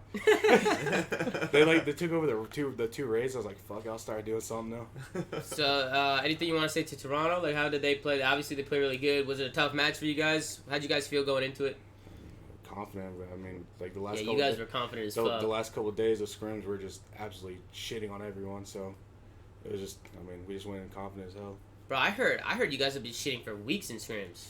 they took over the two raids. I was like, "Fuck, I'll start doing something now." So, anything you want to say to Toronto? Like, how did they play? Obviously, they play really good. Was it a tough match for you guys? How'd you guys feel going into it? Confident, but I mean, like the last Yeah, couple you guys were confident as fuck. the last couple of days of scrims were just absolutely shitting on everyone. So it was just, I mean, we just went in confident as hell. Bro, I heard you guys have been shitting for weeks in scrims.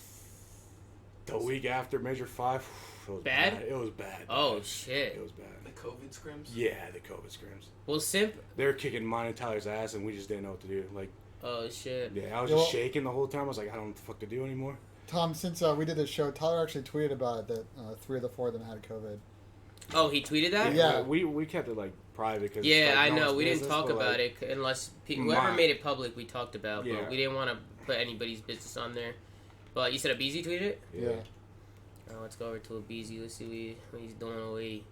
The week after Major 5, it was Bad? It was bad. Oh, It shit. was bad. The COVID scrims? Yeah, the COVID scrims. Well, Simp. They were kicking mine and Tyler's ass, and we just didn't know what to do. Like, Oh, shit. yeah, I was Well- just shaking the whole time. I was like, I don't know what the fuck to do anymore. Tom, since we did the show, Tyler actually tweeted about it that 3 of the 4 of them had COVID. Oh, he tweeted that? Yeah. We kept it like private. Cause Yeah, it's, like, I no know. one's We didn't business, talk but, about like, it unless whoever Mine. made it public, we talked about. But Yeah. we didn't want to put anybody's business on there. But you said Abeezy tweeted it? Yeah. Oh, let's go over to Abeezy. Let's see what he's doing away.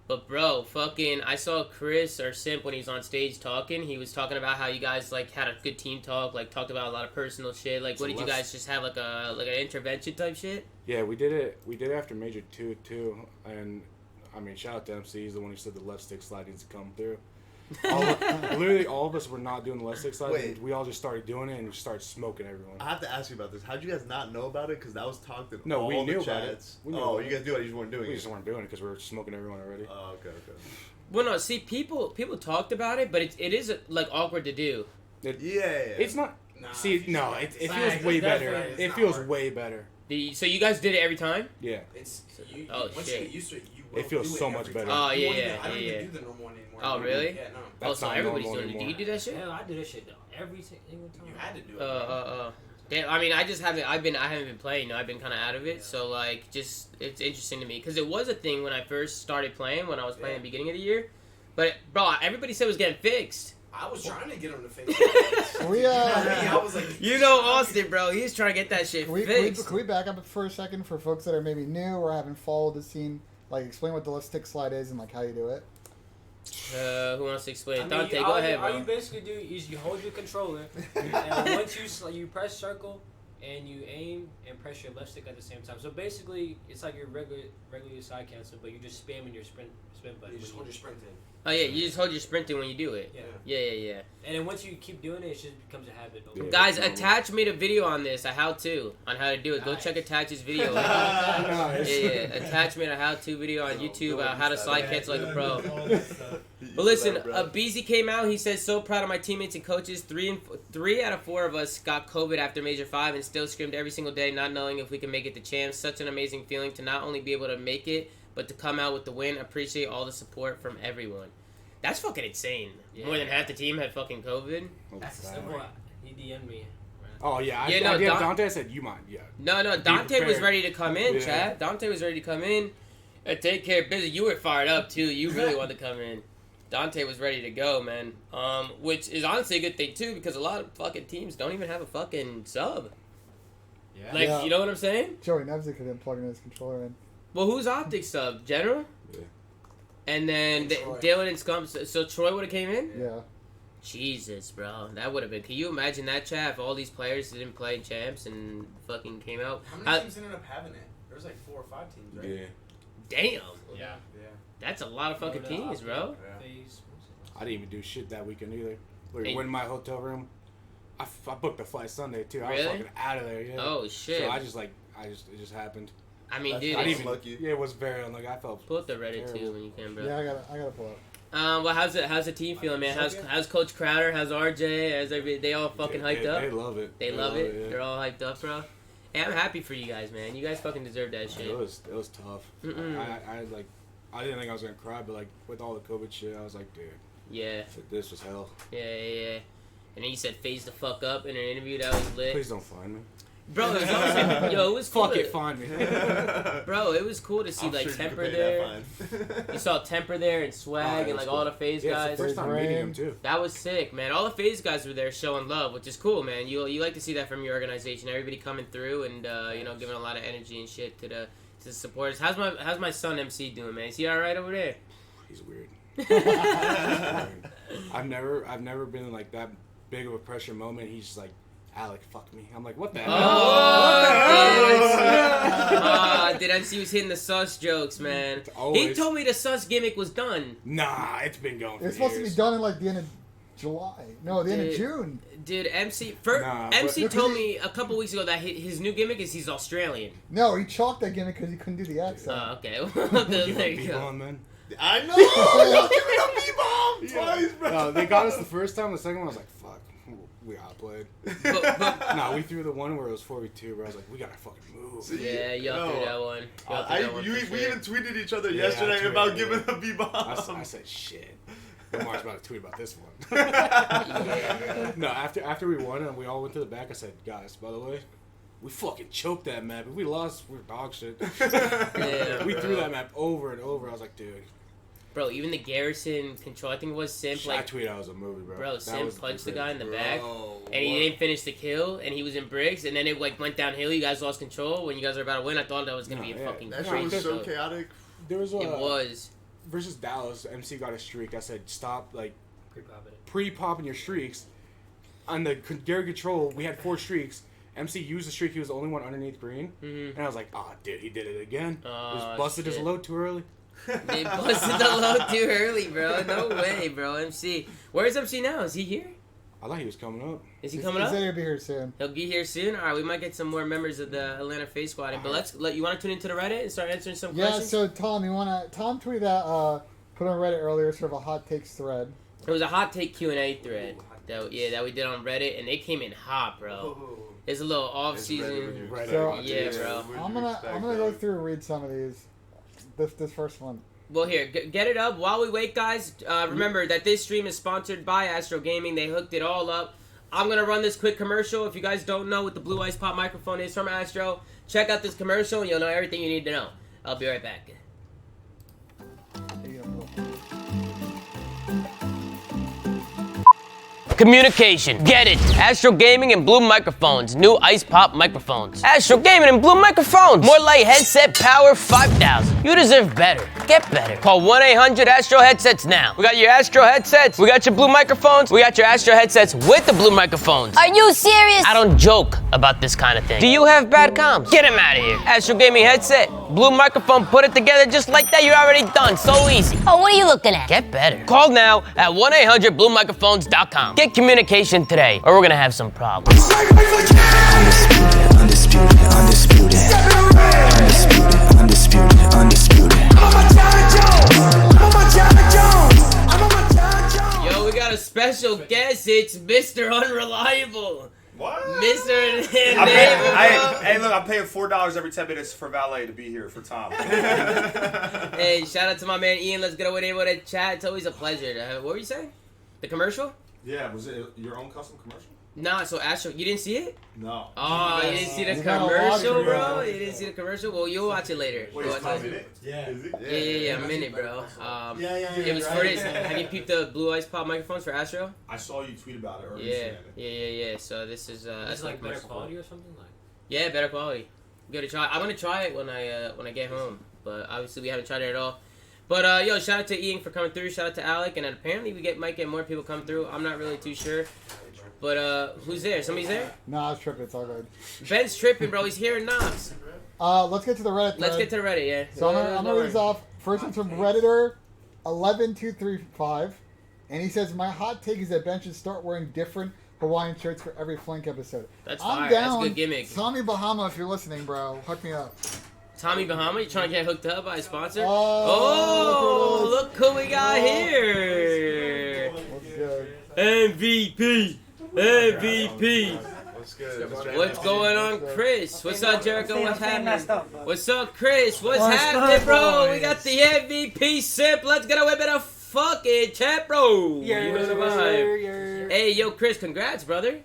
But bro, fucking, I saw Chris or Simp when he was on stage talking. He was talking about how you guys like had a good team talk, like talked about a lot of personal shit. Like, what did you guys just have like an intervention type shit? Yeah, we did it. We did it after Major 2 too, and I mean, shout out to MC. He's the one who said the left stick slide needs to come through. Literally, all of us were not doing the left stick slide. Wait. And we all just started doing it and just started smoking everyone. I have to ask you about this. How'd you guys not know about it? Because that was talked in No, all we knew the about it. chats. We knew Oh, about you guys knew it. You just weren't doing We it. just weren't doing it because we were smoking everyone already. Oh, okay. Well, no, see, people talked about it, but it is like awkward to do. Yeah. It's not. Nah, See, no, it Nah, feels way better. definitely, It it's feels not hard. way better. So you guys did it every time? Yeah. It's you. Oh, once shit. you get used to it, you will It feels do so it much every better. time. Oh, You won't yeah, even- I don't yeah. even do the normal one anymore. Oh, really? Yeah, no. That's So not everybody's normal doing it. Do you anymore. do that shit? Hell, I do that shit every single time. You had to do it. Damn, I mean, I haven't been playing. I've been kind of out of it. So like, just it's interesting to me because it was a thing when I first started playing. When I was playing at the beginning of the year, but bro, everybody said it was getting fixed. I was trying to get him to fix it. We, I was like, You know Austin, bro. He's trying to get that shit Can we fixed. back up for a second for folks that are maybe new or haven't followed the scene? Like, explain what the left stick slide is and like how you do it. Who wants to explain? I mean, Dante, all go ahead, All you bro. basically do is you hold your controller, and once you press circle, and you aim and press your left stick at the same time. So basically, it's like your regular side cancel, but you're just spamming your sprint button. you just hold your sprint in. Oh yeah, you just hold your sprinting when you do it. Yeah. Yeah. And then once you keep doing it, it just becomes a habit. Yeah. Guys, Attach made a video on this, a how-to on how to do it. Go Nice. check Attach's video. Nice. Yeah. Attach made a how-to video on YouTube about how to slide cancel like a pro. But But listen, Beezy came out. He says, "So proud of my teammates and coaches. Three out of 4 of us got COVID after Major 5 and still scrimmed every single day, not knowing if we can make it to champs. Such an amazing feeling to not only be able to make it, but to come out with the win. Appreciate all the support from everyone." That's fucking insane. Yeah. More than half the team had fucking COVID. That's a simple. He DM'd me. Oh yeah, Yeah, I no, did. Dante I said you might. Yeah. No, Dante was prepared. ready to come in, Yeah. Chad. Dante was ready to come in and take care of business. You were fired up, too. You really wanted to come in. Dante was ready to go, man. Which is honestly a good thing, too, because a lot of fucking teams don't even have a fucking sub. Yeah. Like, Yeah. you know what I'm saying? Joey Nevzik couldn't plug in his controller in. Well, who's Optic sub? General? Yeah. And then And Troy. Dylan and Scumps. So Troy would have came in? Yeah. Jesus, bro. That would have been... Can you imagine that, Chad, if all these players didn't play in champs and fucking came out? How many teams ended up having it? There was like 4 or 5 teams, right? Yeah. Damn. Yeah. Yeah. That's a lot of fucking teams, bro. Yeah. FaZe. I didn't even do shit that weekend either. Like, Hey. went in my hotel room. I booked the flight Sunday too. I was Really? fucking out of there. Yeah. Oh, shit. So it just happened. I mean, That's dude, I It's didn't even. lucky. Yeah, it was very unlucky. I felt. pull up the Reddit too Terrible. when you can, bro. Yeah, I gotta pull up. Well, how's the team feeling, man? How's Coach Crowder? How's RJ? How's everybody? They all fucking hyped up. They love it. They love it. Yeah. They're all hyped up, bro. Hey, I'm happy for you guys, man. You guys fucking deserve that shit. It was tough. Mm-mm. I didn't think I was gonna cry, but like with all the COVID shit, I was like, dude, Yeah, this was hell. yeah. And then you said phase the fuck up in an interview that was lit. Please don't find me. Bro, it was awesome. Yo, it was cool. Fuck it, find me. Bro, it was cool to see I'm like sure you Temper could pay there. that fine. You saw Temper there and Swag Oh, it and was like cool. all the phase Yeah, guys. it's the first time meeting him too. That was sick, man. All the phase guys were there showing love, which is cool, man. You like to see that from your organization. Everybody coming through and giving a lot of energy and shit to the supporters. How's my son MC doing, man? Is he all right over there? he's weird. I've never been in like that big of a pressure moment. He's just like, Alec, fuck me. I'm like, what the hell? Dude, MC was hitting the sus jokes, man. He Always. told me the sus gimmick was done. Nah, it's been going for It's supposed to years. be done in like the end of July. No, the end of Dude. June. Dude, MC Nah, MC but- told me a couple weeks ago that his new gimmick is he's Australian. No, he chalked that gimmick because he couldn't do the accent. Oh, okay. Give There him you go. B-bomb, man. I know. Y'all give me a B-bomb twice, bro. They got us the first time. The second one, I was like, fuck, we outplayed. But, Nah, we threw the one where it was 4v2, where I was like, we gotta fucking move. See? yeah, y'all threw that one. Y'all threw that one for We sure. even tweeted each other Yeah, yesterday I tweeted about it. giving a B-bomb. I said, shit. Lamar's about to tweet about this one. Yeah. No, after we won and we all went to the back, I said, guys, by the way, we fucking choked that map. If we lost, we're dog shit. Yeah, We threw bro. that map over and over. I was like, dude. Bro, even the Garrison control, I think it was Simp, I like, tweeted out was a movie, bro. bro, That Simp was punched the crazy. guy in the back, Bro, and he didn't finish the kill, and he was in bricks, and then it like went downhill. You guys lost control when you guys were about to win. I thought that was gonna be a Yeah, fucking That shit crazy was so show. chaotic. There was a It was. versus Dallas. MC got a streak. I said, stop like Pre-pop it. pre-popping your streaks. On the Gary control, we had 4 streaks. MC used the streak. He was the only one underneath green, Mm-hmm. and I was like, oh, dude, he did it again. He Oh, just busted his shit. load too early. They busted the load too early, bro. No way, bro. MC. Where's MC now? Is he here? I thought he was coming up. Is he He's coming up? said he'll be here soon. He'll be here soon. All right, we might get some more members of the Atlanta FaZe Squad. But you want to tune into the Reddit and start answering some Yeah, questions? so Tom tweeted that, put on Reddit earlier, sort of a hot takes thread. There was a hot take Q&A thread that we did on Reddit, and they came in hot, bro. It's a little off It's ready when season. you Right. expect Yeah, it. bro. When I'm you gonna expect go it. through and read some of these. This first one. Well, here, get it up while we wait, guys. Remember that this stream is sponsored by Astro Gaming. They hooked it all up. I'm gonna run this quick commercial. If you guys don't know what the Blue Ice Pop microphone is from Astro, check out this commercial and you'll know everything you need to know. I'll be right back. Here you go. Communication. Get it. Astro Gaming and Blue Microphones. New Ice Pop microphones. Astro Gaming and Blue Microphones. More light headset power 5,000. You deserve better. Get better. Call 1-800-ASTRO headsets now. We got your Astro headsets. We got your Blue microphones. We got your Astro headsets with the Blue microphones. Are you serious? I don't joke about this kind of thing. Do you have bad comms? Get him out of here. Astro Gaming headset. Blue microphone. Put it together just like that. You're already done. So easy. Oh, what are you looking at? Get better. Call now at 1-800-BlueMicrophones.com. Get communication today, or we're gonna have some problems. Yo, we got a special guest. It's Mr. Unreliable. What? Mr. Hey, look, I'm paying $4 every 10 minutes for valet to be here for Tom. Hey, shout out to my man Ian. Let's get away able to chat. It's always a pleasure. What were you saying? The commercial? Yeah, was it your own custom commercial? Nah, so Astro, you didn't see it? No. Oh, you didn't see the You gotta watch commercial, it, bro? bro. You didn't see the commercial? Well, you'll watch it later. Wait, You'll it's watch 5 it. minutes? Yeah. Is it? Yeah, a minute, bro. Yeah. It was for this. Have you peeped the Blue Ice Pop microphones for Astro? I saw you tweet about it earlier. Yeah. So this is That's that's like my better commercial. quality or something like. Yeah, better quality. Give it a try. I'm gonna try it when I get home, but obviously we haven't tried it at all. But yo, shout out to Ian for coming through. Shout out to Alec, and apparently might get more people come through. I'm not really too sure. But who's there? Somebody's there? Nah, it's tripping. It's all good. Ben's tripping, bro. He's here in Knox. Let's get to the Reddit thread. Let's get to the Reddit, yeah. So I'm gonna read this off. First one's from Redditor 11235, and he says, "My hot take is that Ben should start wearing different Hawaiian shirts for every Flink episode." That's I'm fire. down. That's a good gimmick. Tommy Bahama, if you're listening, bro, hook me up. Tommy Bahama, you trying to get hooked up by a sponsor? Oh, Oh, look who we got here. What's good? MVP. MVP. What's good? Mr. What's going on, Chris? What's up, Jericho? What's happening? Up, What's up, Chris? What's What's happening, good, bro? We boys? got the MVP Simp. Let's get away with a fucking chat, bro. You know the vibe. Hey, yo, Chris, congrats, brother.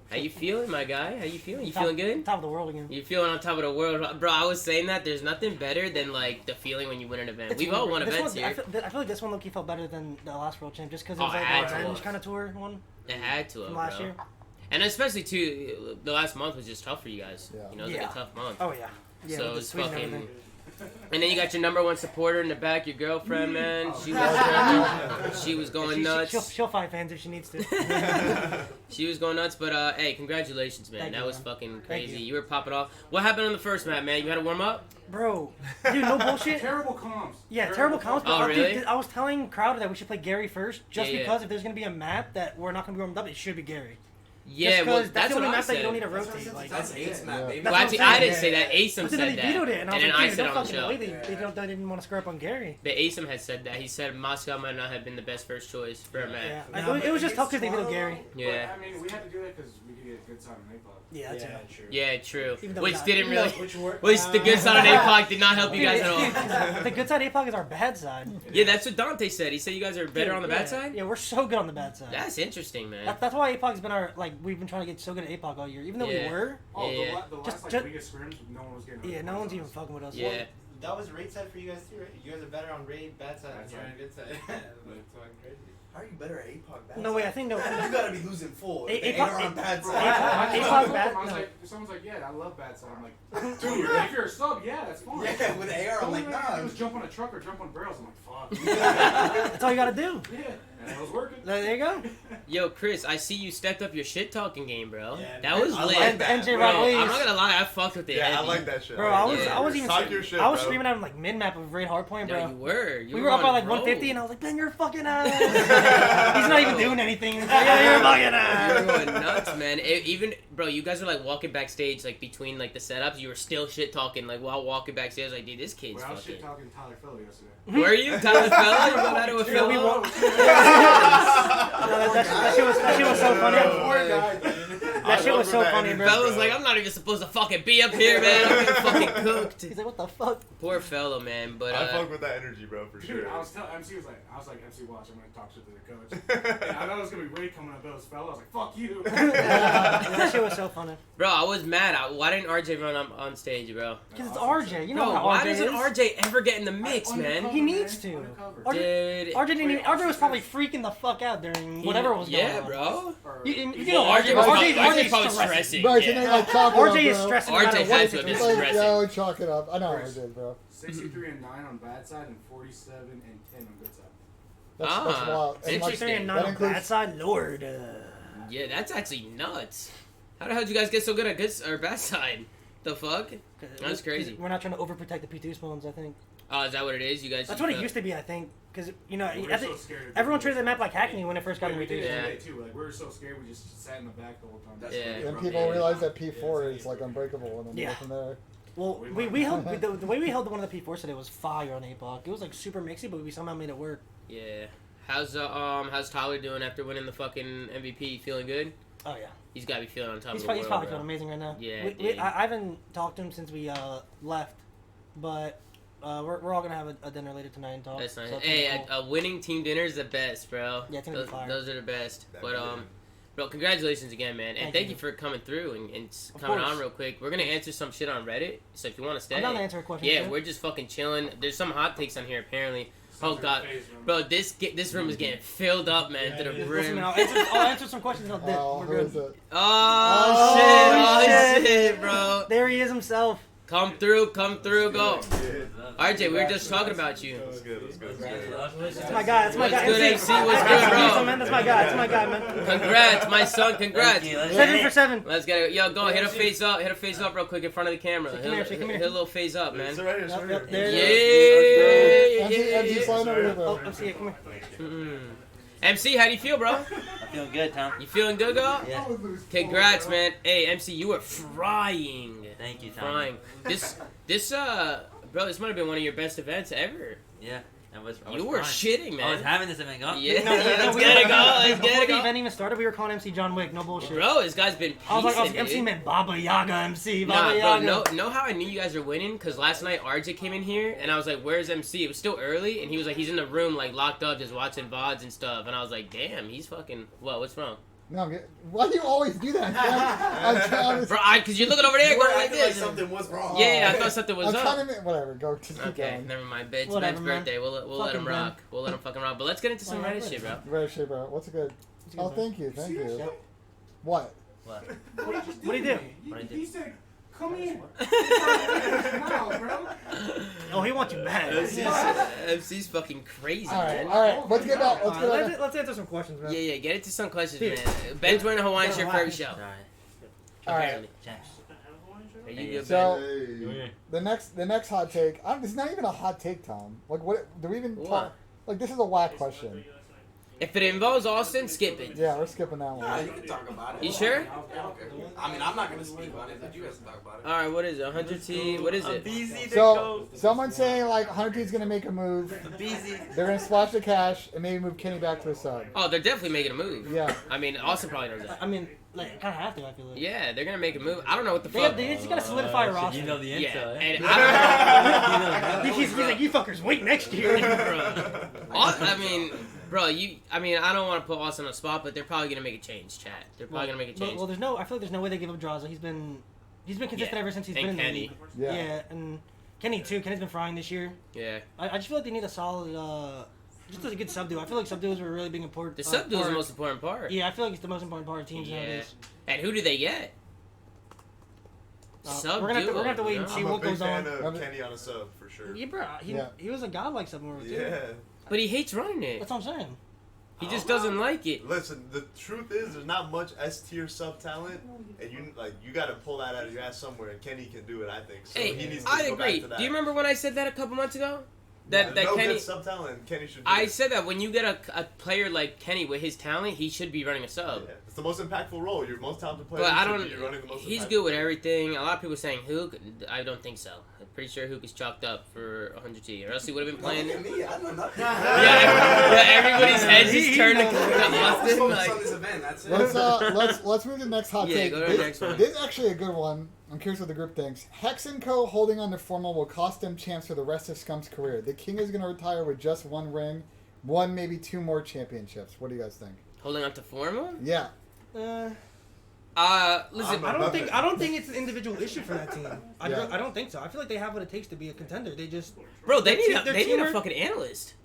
How you feeling, my guy? How you feeling? You feeling good? Top of the world again. You feeling on top of the world, bro? I was saying that there's nothing better than like the feeling when you win an event. We've all won This events one- here. I feel like this one low-key felt better than the last World Champ, just because it Oh, was like it had a to revenge have. kind of tour one It had to have, from last bro. year. And especially too, the last month was just tough for you guys. Yeah. You know, it was like a tough month. Oh yeah. Yeah, so with the it's Sweden and fucking. everything. And then you got your #1 supporter in the back, your girlfriend, man. She was going nuts. She'll fight fans if she needs to. She was going nuts, but hey, congratulations, man. Thank That you, was man. fucking Thank crazy. you. You were popping off. What happened on the first map, man? You had to warm up? Bro, dude, no bullshit. Terrible comms. Yeah, terrible comments. Oh, But really? dude, I was telling Crowder that we should play Gary first, just Yeah, yeah. because if there's gonna be a map that we're not gonna be warmed up, it should be Gary. Yeah, Just well, 'cause that's the what only I map that you said. don't need to rotate. Like, That's Eight's map, Yeah. baby. That's Well, what actually, I'm I saying. didn't say that. Asim but said then they that. vetoed it, and I was then like, I dude, said no on the fucking show. way. They didn't want to screw up on Gary. But Asim had said that. He said Moscow might not have been the best first choice for a Yeah, map. it was just tough because they vetoed Gary. Yeah. But, I mean, we had to do that because we could get a good time in APOC. Yeah, that's it. true. Yeah, true. Even though Which not- didn't even though- really. Which worked. Which the good side of APOC did not help you Dude, guys at all. the good side of APOC is our bad side. Yeah, that's what Dante said. He said you guys are better Dude, on the yeah. bad side. Yeah, we're so good on the bad side. That's interesting, man. That's why APOC's been our, like, we've been trying to get so good at APOC all year. Even though Yeah. we were, Oh, Yeah. the last Just- like, just- weakest scrims, no one was getting. yeah, no one's even fucking with us. Yeah. That was raid side for you guys too, right? You guys are better on raid, bad side, That's than you're on right. good side. That's fucking crazy. How are you better at APOC bad No, wait, I think no. You gotta be losing full. A- They APOC are on bad APOC side. APOC bad. I was No. like, someone's like, yeah, I love bad side. I'm like, dude, if you're a sub, yeah, that's fine. Yeah, with AR, The I'm only like, thing I had to nah. do was jump on a truck or jump on barrels. I'm like, fuck. That's all you gotta do. Yeah, and it was working. There you go. Yo, Chris, I see you stepped up your shit talking game, bro. Yeah, That was I lit. like that. NJ Bro, Rodriguez. I'm not gonna lie, I fucked with it. Yeah, I heavy. like that shit. Bro, I was Yeah. even Talk your shit, I was bro. screaming at him like mid map of raid hardpoint, No, bro. you were. We were up by like 150, and I was like, "Ben, you're fucking ass." He's not even doing anything. He's like, "Yeah, you're fucking You're ass." going nuts, man. Even, bro, you guys were like walking backstage, like between like the setups. You were still shit talking, like while walking backstage. I was like, dude, this kid's Well, I was fucking. shit talking Tyler Philly yesterday. Were you Tyler Fella? You going at it with Yeah, we Fella? won. That shit was so funny. That shit was so funny, bro. Fella's like, I'm not even supposed to fucking be up here, man. I'm getting fucking cooked. He's like, "What the fuck?" Poor Fella, man. But I fuck with that energy, bro, for Dude, sure. I was telling MC MC, watch, I'm gonna talk shit to the coach. And I thought it was gonna be Ray coming up, but it was Fella. I was like, fuck you. That shit was so funny. bro, I was mad. Why didn't RJ run on stage, bro? Because it's RJ. You know Bro, how why RJ doesn't is. RJ ever get in the mix, man? He needs to. Undercover. RJ, Dude. didn't even, RJ was probably freaking the fuck out during whatever was going Yeah, on. bro. You Well, know, RJ was probably, RJ's probably stressing. stressing. Bro, Yeah. tonight, like, chalk it up, RJ is bro. stressing. RJ no matter what has to have he's been doing. Like, stressing. yo, chalk it up. I know Chris. I did, bro. 63 and 9 on bad side and 47 and 10 on good side. That's Ah, wild. And, like, 63 and 9 that on includes- bad side, Lord. Yeah, that's actually nuts. How the hell did you guys get so good at good or bad side? The fuck? That's crazy. We're not trying to overprotect the P2 spawns, I think. Oh, is that what it is? You guys? That's what it used to be, I think. Because, you know, We were I think so scared. everyone treated the map like Hackney when it first got we did introduced. it Yeah. today too. Like, we were so scared, we just sat in the back the whole time. That's Yeah. what they And broke people it. realize that P4 is like unbreakable, and then Yeah. go from there. Well, we held the way we held one of the P4s today was fire on APOC. It was like super mixy, but we somehow made it work. Yeah. How's Tyler doing after winning the fucking MVP? Feeling good? Oh yeah, He's got to be feeling on top he's of the probably world, feeling bro. amazing right now. Yeah, dude. I haven't talked to him since we left, but we're all gonna have a dinner later tonight and talk. That's nice. so it's Hey, gonna be cool. a winning team dinner is the best, bro. Yeah, it's gonna be those, fire. those are the best. That But really is. bro, congratulations again, man, and Thank thank you. you for coming through and Of coming course. on real quick. We're gonna answer some shit on Reddit, so if you want to stay, I'm down to answer a question. yeah, too. we're just fucking chilling. There's some hot takes on here apparently. Oh Sounds god, like a phase room. bro, this room is getting filled up, man, Yeah, to the it is. Listen, brim. I'll answer some questions. And I'll dip. Oh, We're who is good. it? Oh, Oh, shit, shit. bro. There he is himself. Come through, go. Yeah. RJ, we were just talking about you. That's good. That's good. That's my guy. That's my What's guy. good, MC. MC? What's good, bro? Man, that's my guy. That's my guy, man. Congrats, my son, congrats. 7 for 7. Let's get it. Yo, go hit a face up real quick in front of the camera. Come Hit, here, hit, come here. hit a little face up, It's man. right here. It's right Yep, here. there it Yeah. MC slide over here, Oh, bro. MC, come here. MC, how do you feel, bro? I'm feeling good, Tom. You feeling good, girl? Yeah. Congrats, man. Hey, MC, you were frying. Thank you, Tom. Frying. Bro, this might have been one of your best events ever. Yeah. I was You were fine. shitting, I was man. having this event go. Yeah, No, let's we get it were- go. Let's Before get it the go. event even started, we were calling MC John Wick. No bullshit. Bro, this guy's been I was like, piecing, MC dude. meant Baba Yaga MC. Nah, Baba bro, Yaga. know how I knew you guys were winning? Because last night RJ came in here, and I was like, where's MC? It was still early, and he was like, he's in the room, like, locked up, just watching VODs and stuff. And I was like, damn, he's fucking, what, what's wrong? No, why do you always do that? I'm trying Bro, because you're looking over there You were going like acting like this. something was wrong. Yeah, I thought something was I'm up. trying to whatever. Go just keep Okay, going. never mind. It's Whatever, Ben's man. birthday. We'll let Fucking him Ben. rock. We'll let him fucking rock. But let's get into some Reddit shit, bro. Very shit, bro. What's it good? Oh, thank you. What? What? What'd he do? What I did? He said, come here. Wow, bro. MC's fucking crazy, All right, man. all right. Let's get back. Let's get back. Let's answer some questions, man. Yeah, get into some questions, man. Ben's wearing a Hawaiian shirt for every show. Alright. All right. Apparently. Are you good, Ben? So the next hot take. It's not even a hot take, Tom. Like, what? Do we even What? talk? Like, this is a whack question. If it involves Austin, skip it. Yeah, we're skipping that Nah, one. you can talk about it. You sure? I don't care. I mean, I'm not gonna speak on it, but you guys can talk about it. All right, what is it? 100T? What is it? So someone's saying like 100T's gonna make a move. They're gonna splash the cash and maybe move Kenny back to a sub. Oh, they're definitely making a move. Yeah. I mean, Austin probably knows that. I mean, like, kind of have to. I feel like. Yeah, they're gonna make a move. I don't know what the They, fuck. they just gotta solidify a roster. You know the intel, Yeah, eh? and I don't know. He's like, you fuckers wait next year. I mean, bro, I don't want to put Austin on the spot, but they're probably gonna make a change, chat. They're probably gonna make a change. Well, I feel like there's no way they give up Draza. He's been consistent Yeah. ever since he's And been in the Kenny. league. Yeah. And Kenny too. Kenny's been frying this year. Yeah. I just feel like they need a solid, just a good sub duo. I feel like sub duos were a really big important. The sub duo is the most important part. Yeah, I feel like it's the most important part of teams Yeah. nowadays. And who do they get? Sub we're gonna have to wait and duo, see I'm what a big goes fan on. of Kenny on a sub for sure. Yeah, bro. He was a godlike sub mover too. Yeah. But he hates running it. That's what I'm saying. He just doesn't like it. Listen, the truth is, there's not much S tier sub talent, and you got to pull that out of your ass somewhere. And Kenny can do it, I think. So Hey, he needs to I go agree. back to that. Do you remember when I said that a couple months ago? That That no Kenny. good sub talent, Kenny should. Do I it. said that when you get a player like Kenny with his talent, he should be running a sub. Yeah. It's the most impactful role. Your most talented player. But I should don't. be running the most He's impactful good with role. everything. A lot of people saying Hook. I don't think so. I'm pretty sure Hook is chalked up for 100T, or else he would have been playing. Look at me, I know nothing. Yeah, everybody's heads just turned to I'm Austin. focused on Like, this event, that's it. Let's move to the next hot Yeah, take. go to the next one. This is actually a good one. I'm curious what the group thinks. Hex and Co. holding on to formal will cost them champs for the rest of Scump's career. The King is going to retire with just one ring, one maybe two more championships. What do you guys think? holding on to formal. Yeah. Listen. I don't think it's an individual issue for that team. I Yeah. don't think so. I feel like they have what it takes to be a contender. They just Bro, they need their a teamwork- fucking analyst.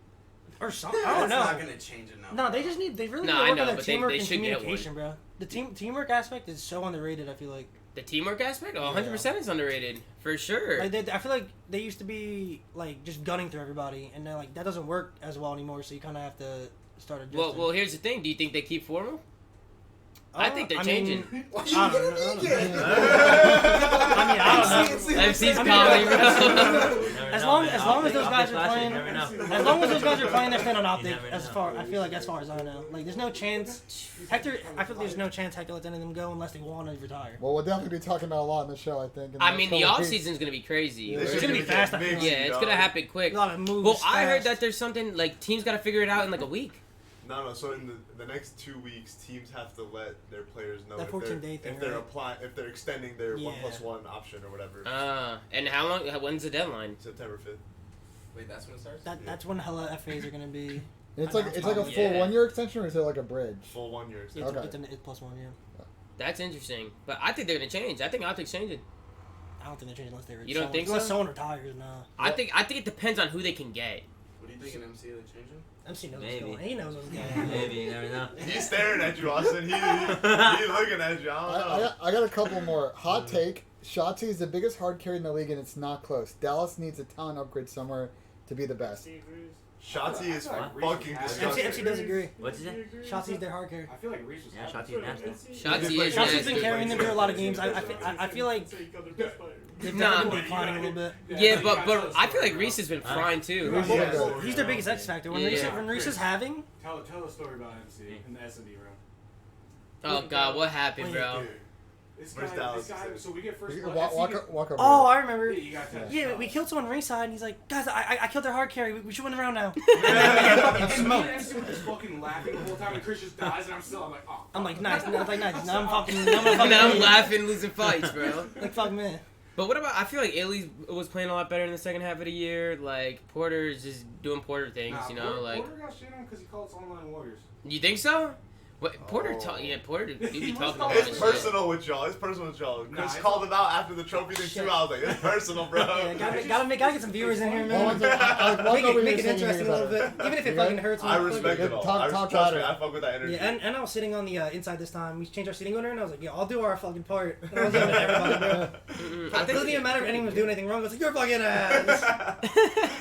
or some. That's I don't know. not gonna change it now. No, they just need. They really No, need I to work know, on their but teamwork they and should get communication, bro. The teamwork aspect is so underrated. I feel like. The teamwork aspect, 100% is underrated for sure. Like I feel like they used to be like just gunning through everybody, and then like that doesn't work as well anymore. So you kind of have to start adjusting. Well, here's the thing. Do you think they keep formal? I think they're I changing. mean, Why I you don't gonna know. leak it? I don't know. MC's I mean, calling, bro. As long as those guys are playing, never know. as long as those guys are playing, they're staying on optic. never As know. far as I know, like there's no chance. Hector, I feel like there's no chance Hector lets any of them go unless they want to retire. Well, we'll definitely be talking about a lot in the show, I think. in I next mean, the couple off weeks. season's gonna be crazy. They It's should gonna be get fast, I big, feel. Yeah, it's dog. gonna happen quick. A lot of moves. Well, I heard fast. that there's something like teams gotta figure it out in like a week. No. So in the next 2 weeks, teams have to let their players know That if they're 14-day thing, if they're right? applying, if they're extending their Yeah. 1+1 option or whatever. And how long? When's the deadline? September 5th. Wait, that's when it starts? That's when hella FAs are gonna be. It's like a full Yeah. 1 year extension, or is it like a bridge? Full 1 year. It's, extension. Okay. it's +1, yeah. That's interesting, but I think they're gonna change. I think Optic's changing. I don't think they're changing unless they retire. You don't think unless so? someone retires, no. I think it depends on who they can get. What do you think in MC? Are they changing? MC knows Maybe. what's going on. He knows what's going on. Maybe, you never know. He's staring at you, Austin. He's looking at you. I don't know. I got a couple more. Hot take. Shotzi is the biggest hard carry in the league, and it's not close. Dallas needs a talent upgrade somewhere to be the best. Shotzi is What? fucking disgusting. MC does agree. What's it? Shotzi's their hard carry. I feel like Reese was Yeah, Shotzi's nasty. Shotzi is Shotzi's been nasty. carrying them through a lot of games. I feel like they've Nah. been declining a little bit. Yeah, but I feel like Reese has been frying too. Reese is Yeah. good. He's their biggest X factor. When Yeah. Reese is having, Tell a story about MC in the S&D room. Oh God, what happened, bro? Dude. Where's Dallas? So we get first You blood. can walk SC over. oh, I remember. Yeah, you got to. Yeah, we killed someone ringside, and he's like, "Guys, I killed their hard carry. We should win the round now." And then we get fucking And me and smoked. MC were just fucking laughing the whole time, and Chris just dies, and I'm like, oh. I'm like, nice. Now I'm fucking. Now I'm Now I'm fucking. laughing, losing fights, bro. Like fuck me. But what about? I feel like Ailey was playing a lot better in the second half of the year. Like Porter is just doing Porter things, you know. Like, Porter got shit on because he called us online warriors. you think so? What Porter? Porter do be talking about It's this personal with y'all. It's personal with y'all. Chris called him out after the trophy thing too. I was like, it's personal, bro. Yeah, gotta get some viewers in here, What man. was it? What were you Make it saying interesting a little about bit, even if it Yeah. fucking hurts. I me. respect it all. Talk Trust about me, it. I fuck with that energy. Yeah, and I was sitting on the inside this time. We changed our seating order, and I was like, "Yeah, I'll do our fucking part." And I was yelling at everybody, bro. I It doesn't even think matter if anyone was doing anything wrong. I was like, "You're fucking ass."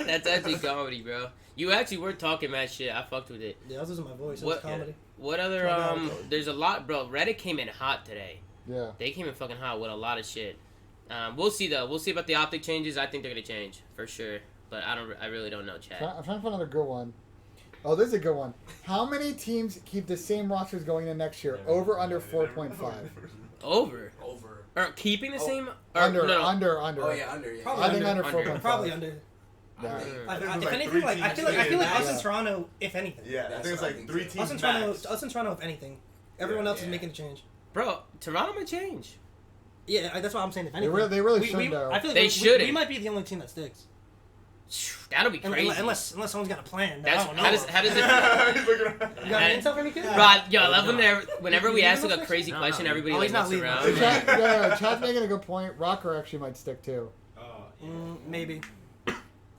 that's actually comedy, bro. You actually were talking mad shit. I fucked with it. Yeah, I was losing my voice. It What- was comedy. What other there's a lot, bro. Reddit came in hot today. Yeah. They came in fucking hot with a lot of shit. We'll see though. We'll see about the optic changes. I think they're gonna change for sure. But I really don't know, Chad. I'm trying to find another good one. Oh, this is a good one. How many teams keep the same rosters going in next year? Over, under 4.5. Over. Or keeping the same? Or, Under, no. under. Oh yeah, under. Yeah. Probably I think under under. 4.5. Probably under. Yeah. I think it was If like anything, three like I teams feel like together. us Yeah. and Toronto, if anything. Yeah, I That's think it's what I like think 3 too. teams Us max. and Toronto, if anything. Everyone else is making a change. Bro, Toronto might change. Yeah, that's what I'm saying. If They anything, really we, shouldn't, though. I feel like They we shouldn't. might be the only team that sticks. That'll be crazy. Unless someone's got a plan. That's I don't know. how does it? He's looking around. You got any intel for me, kid? Bro, yo, I love whenever we You ask leaving like a those crazy No, question, no. everybody Oh, like he's not looks leaving. around. Chad's making a good point. Rocker actually might stick too. Maybe.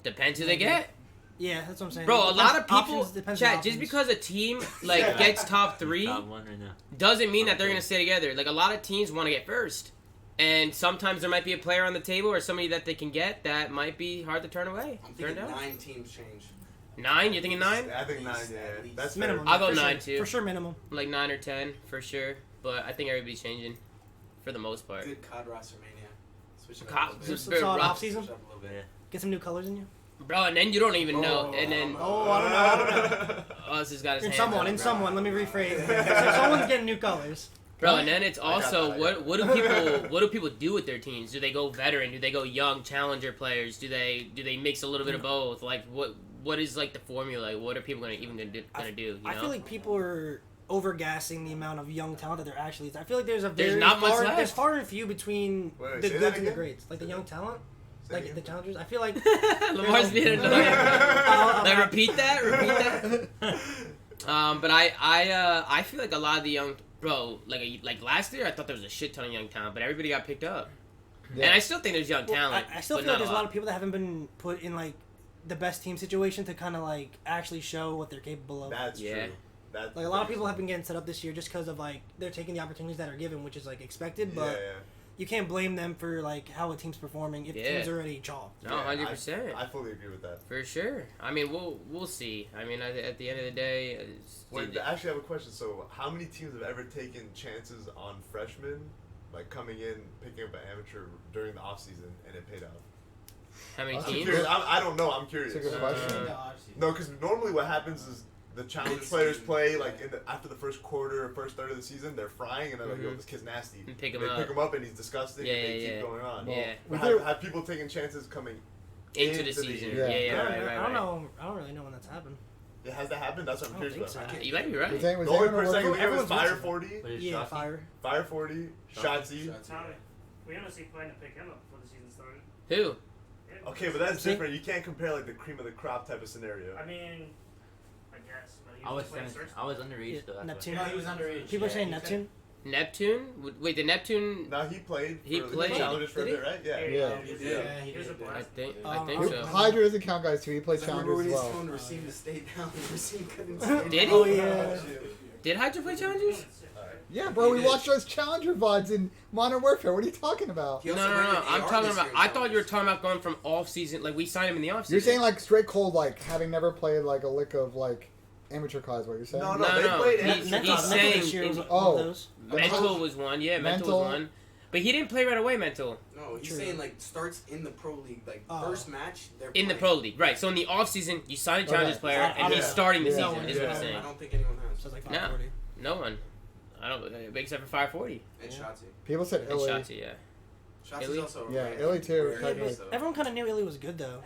Depends who they get. Yeah, that's what I'm saying. Bro, a lot of people, Options, depends on Chad, just options. because a team like gets top 3 Top one right now. doesn't mean that they're gonna stay together. Like a lot of teams want to get first, and sometimes there might be a player on the table or somebody that they can get that might be hard to turn away. I'm Turn thinking down. 9 teams change. 9? You thinking 9? I think 9, At yeah. least. That's minimum. fair. I'll go for 9 sure. too. For sure, minimum. Like 9 or 10 for sure. But I think everybody's changing for the most part. Good COD roster mania. Switch it COD- up a Some little bit. solid rough. off-season. Switch up a little bit. Get some new colors in you. Bro, and then you don't even know. And then Oh, I don't know. Us has got his In hands someone, up, in bro. someone. Let me rephrase. So someone's getting new colors. Bro, and then it's also that. what do people do with their teams? Do they go veteran? Do they go young challenger players? Do they mix a little bit of both? Like what is like the formula? Like, what are people gonna do? You know? I feel like people are overgassing the amount of young talent that there actually is. I feel like there's There's very not much far, left. there's far and few between Wait, the say that goods and the again? greats. Like the young talent, Say like again? the challengers. I feel like Lamar's being annoying. Like repeat that. But I feel like a lot of the young like last year I thought there was a shit ton of young talent, but everybody got picked up. Yeah. And I still think there's young talent. I still but feel like not there's a lot of people that haven't been put in like the best team situation to kind of like actually show what they're capable of. That's Yeah. true. That's Like a lot of people have been getting set up this year just because of like they're taking the opportunities that are given, which is like expected. But yeah. you can't blame them for like how a team's performing if Yeah. teams are already chalked. No, 100%. I fully agree with that. For sure. I mean, we'll see. I mean, at the end of the day, Wait, I actually have a question. So, how many teams have ever taken chances on freshmen, like coming in, picking up an amateur during the off season, and it paid off? how many I'm I'm teams? curious. I don't know. I'm curious. That's a good question. No, because normally what happens is the challenge Mid-season, players play yeah. like after the first quarter or first third of the season, they're frying, and they're like, "Yo, Mhm. this kid's nasty." And pick And him they up. pick him up, and he's disgusting. Yeah, and they yeah, keep yeah. going on. Yeah. We But do- have people taking chances coming Into the season. Yeah, year. yeah, right, I right. don't know. I don't really know when that's happened. Yeah, has that happened? That's what I'm I don't curious think about. so. You might be Was right. that- was The only anyone person I can working? think of is Everyone's Fire watching. 40, But it's Yeah, Shocky. fire. Fire 40, Shotzi. Shots. We honestly plan to pick him up before the season started. Who? Okay, but that's See? different. You can't compare like the cream of the crop type of scenario. I mean, I guess. But he I was playing first. underage though. That's Neptune. why. No, he was underage. People are Yeah, saying he Neptune. Neptune? Wait, the Neptune? No, he played. He for played. the Challengers for a Did he? bit, right? Yeah. Yeah. He did. Yeah, he He was a did. I blast. think Um, so. Hydra doesn't count, guys. Too. He plays Remember when challengers as his well. phone received the state down? Received couldn't stand Did it. he? Oh yeah. Did Hydra play challengers? Yeah, bro. We He did. watched those challenger VODs in Modern Warfare. What are you talking about? He No, also no, no. rated I'm AR talking this about. year in I thought you were challenges. talking about going from off season. Like we signed him in the off season. You're saying like straight cold, like having never played like a lick of like amateur COD. Is what you're saying? No, No, they no. played He's Mental saying this year was in- one of Oh. those. Mental was one. Yeah, Mental was Mental. one. But he didn't play right away. Mental No, he's True. saying like starts in the pro league, like Oh. first match. They're in the playing. pro league, right? So in the off season, you sign a challengers Okay. player, and he's Yeah. starting the Yeah. season. No one Is what is. he's I saying. don't think anyone has. So it's like No. 540. No one. I don't. Except for 540 And Shotzi. People said and Illy. Shotzi, yeah. Shotzi's Illy? also Yeah, ranked Illy too, very technically. high, so. Everyone kind of knew Illy was good though.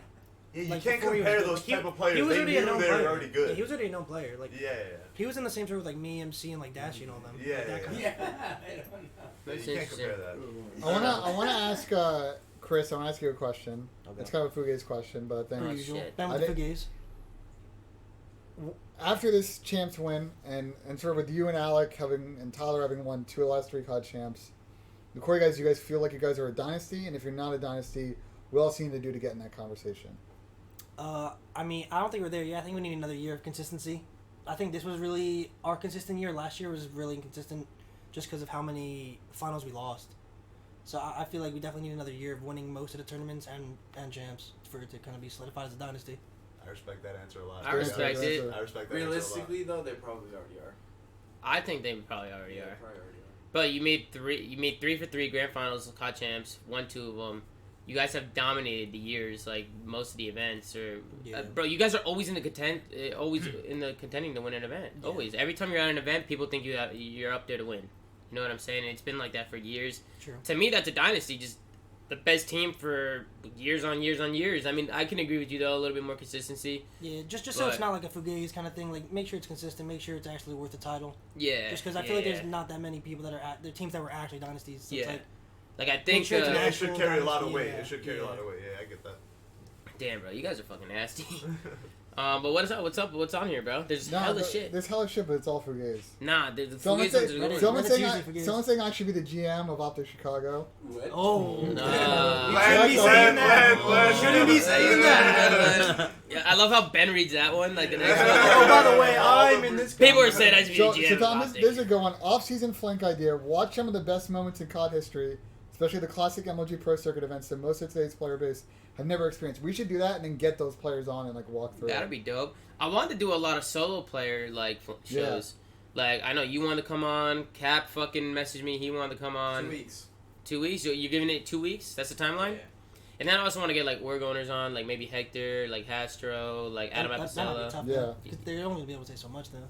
Yeah, you Like, can't before he was compare good. those He- type of players. He was They already a knew known they player. were already good. Yeah, he was already a known player. Like Yeah, he was in the same sort with like me, MC, and like Dashy and all them. Yeah, Like, that yeah, kind of- yeah. That's You can't interesting. compare that. I wanna ask Chris. I wanna ask you a question. Okay. It's kind of a Fugazi question, but I Per think usual. shit. Ben I with the think- gays. after this champs win, and sort of with you and Alec and Tyler having won 2 of the last 3 COD champs, the core guys, you guys feel like you guys are a dynasty? And if you're not a dynasty, what else do you need to do to get in that conversation? I mean, I don't think we're there yet. I think we need another year of consistency. I think this was really our consistent year. Last year was really inconsistent just because of how many finals we lost. So I feel like we definitely need another year of winning most of the tournaments and champs for it to kind of be solidified as a dynasty. I respect that answer a lot. I respect it. I respect that Realistically, though, they probably already are. I think they probably already Yeah, are. they probably already are. But you made 3. You made 3 for 3 grand finals, COD champs. Won 2 of them. You guys have dominated the years, like most of the events. Bro, you guys are always in the contending to win an event. Yeah. Always. Every time you're at an event, people think you're up there to win. You know what I'm saying? And it's been like that for years. True. To me, that's a dynasty. Just the best team for years on years on years. I mean, I can agree with you though. A little bit more consistency. Yeah, just so it's not like a fugazi kind of thing. Like, make sure it's consistent. Make sure it's actually worth the title. Yeah. Just because I feel like there's not that many people that are the teams that were actually dynasties. So Yeah. it's Like I think. sure it's an It should carry a lot of dynasty, weight. yeah. It should carry a lot of weight. Yeah, I get that. Damn, bro, you guys are fucking nasty. But what's up? What's on here, bro? There's hella shit. There's hella shit, but it's all Fugazi. Nah, the Someone Fugazi ones are good. someone's That's saying, usually Fugazi. someone's saying I should be the GM of Optic Chicago. What? Oh, Nah. you shouldn't be saying that. Shouldn't be saying that. Yeah, I love how Ben reads that one. Like the next one. Oh, by the way, I'm in this. People are saying I should be So, the GM. so of Tom, Optic. this is a good one. Off-season flank idea. Watch some of the best moments in COD history, especially the classic MLG Pro Circuit events that most of today's player base have never experienced. We should do that and then get those players on and like walk through. That'd be dope. I wanted to do a lot of solo player shows. Like I know you wanted to come on. Cap fucking messaged me. He wanted to come on. 2 weeks. 2 weeks. You're giving it 2 weeks. That's the timeline. Yeah. And then I also want to get like org owners on, like maybe Hector, like Hastro, like Adam That might be Apicella. tough. Yeah. Because they're only gonna be able to say so much though.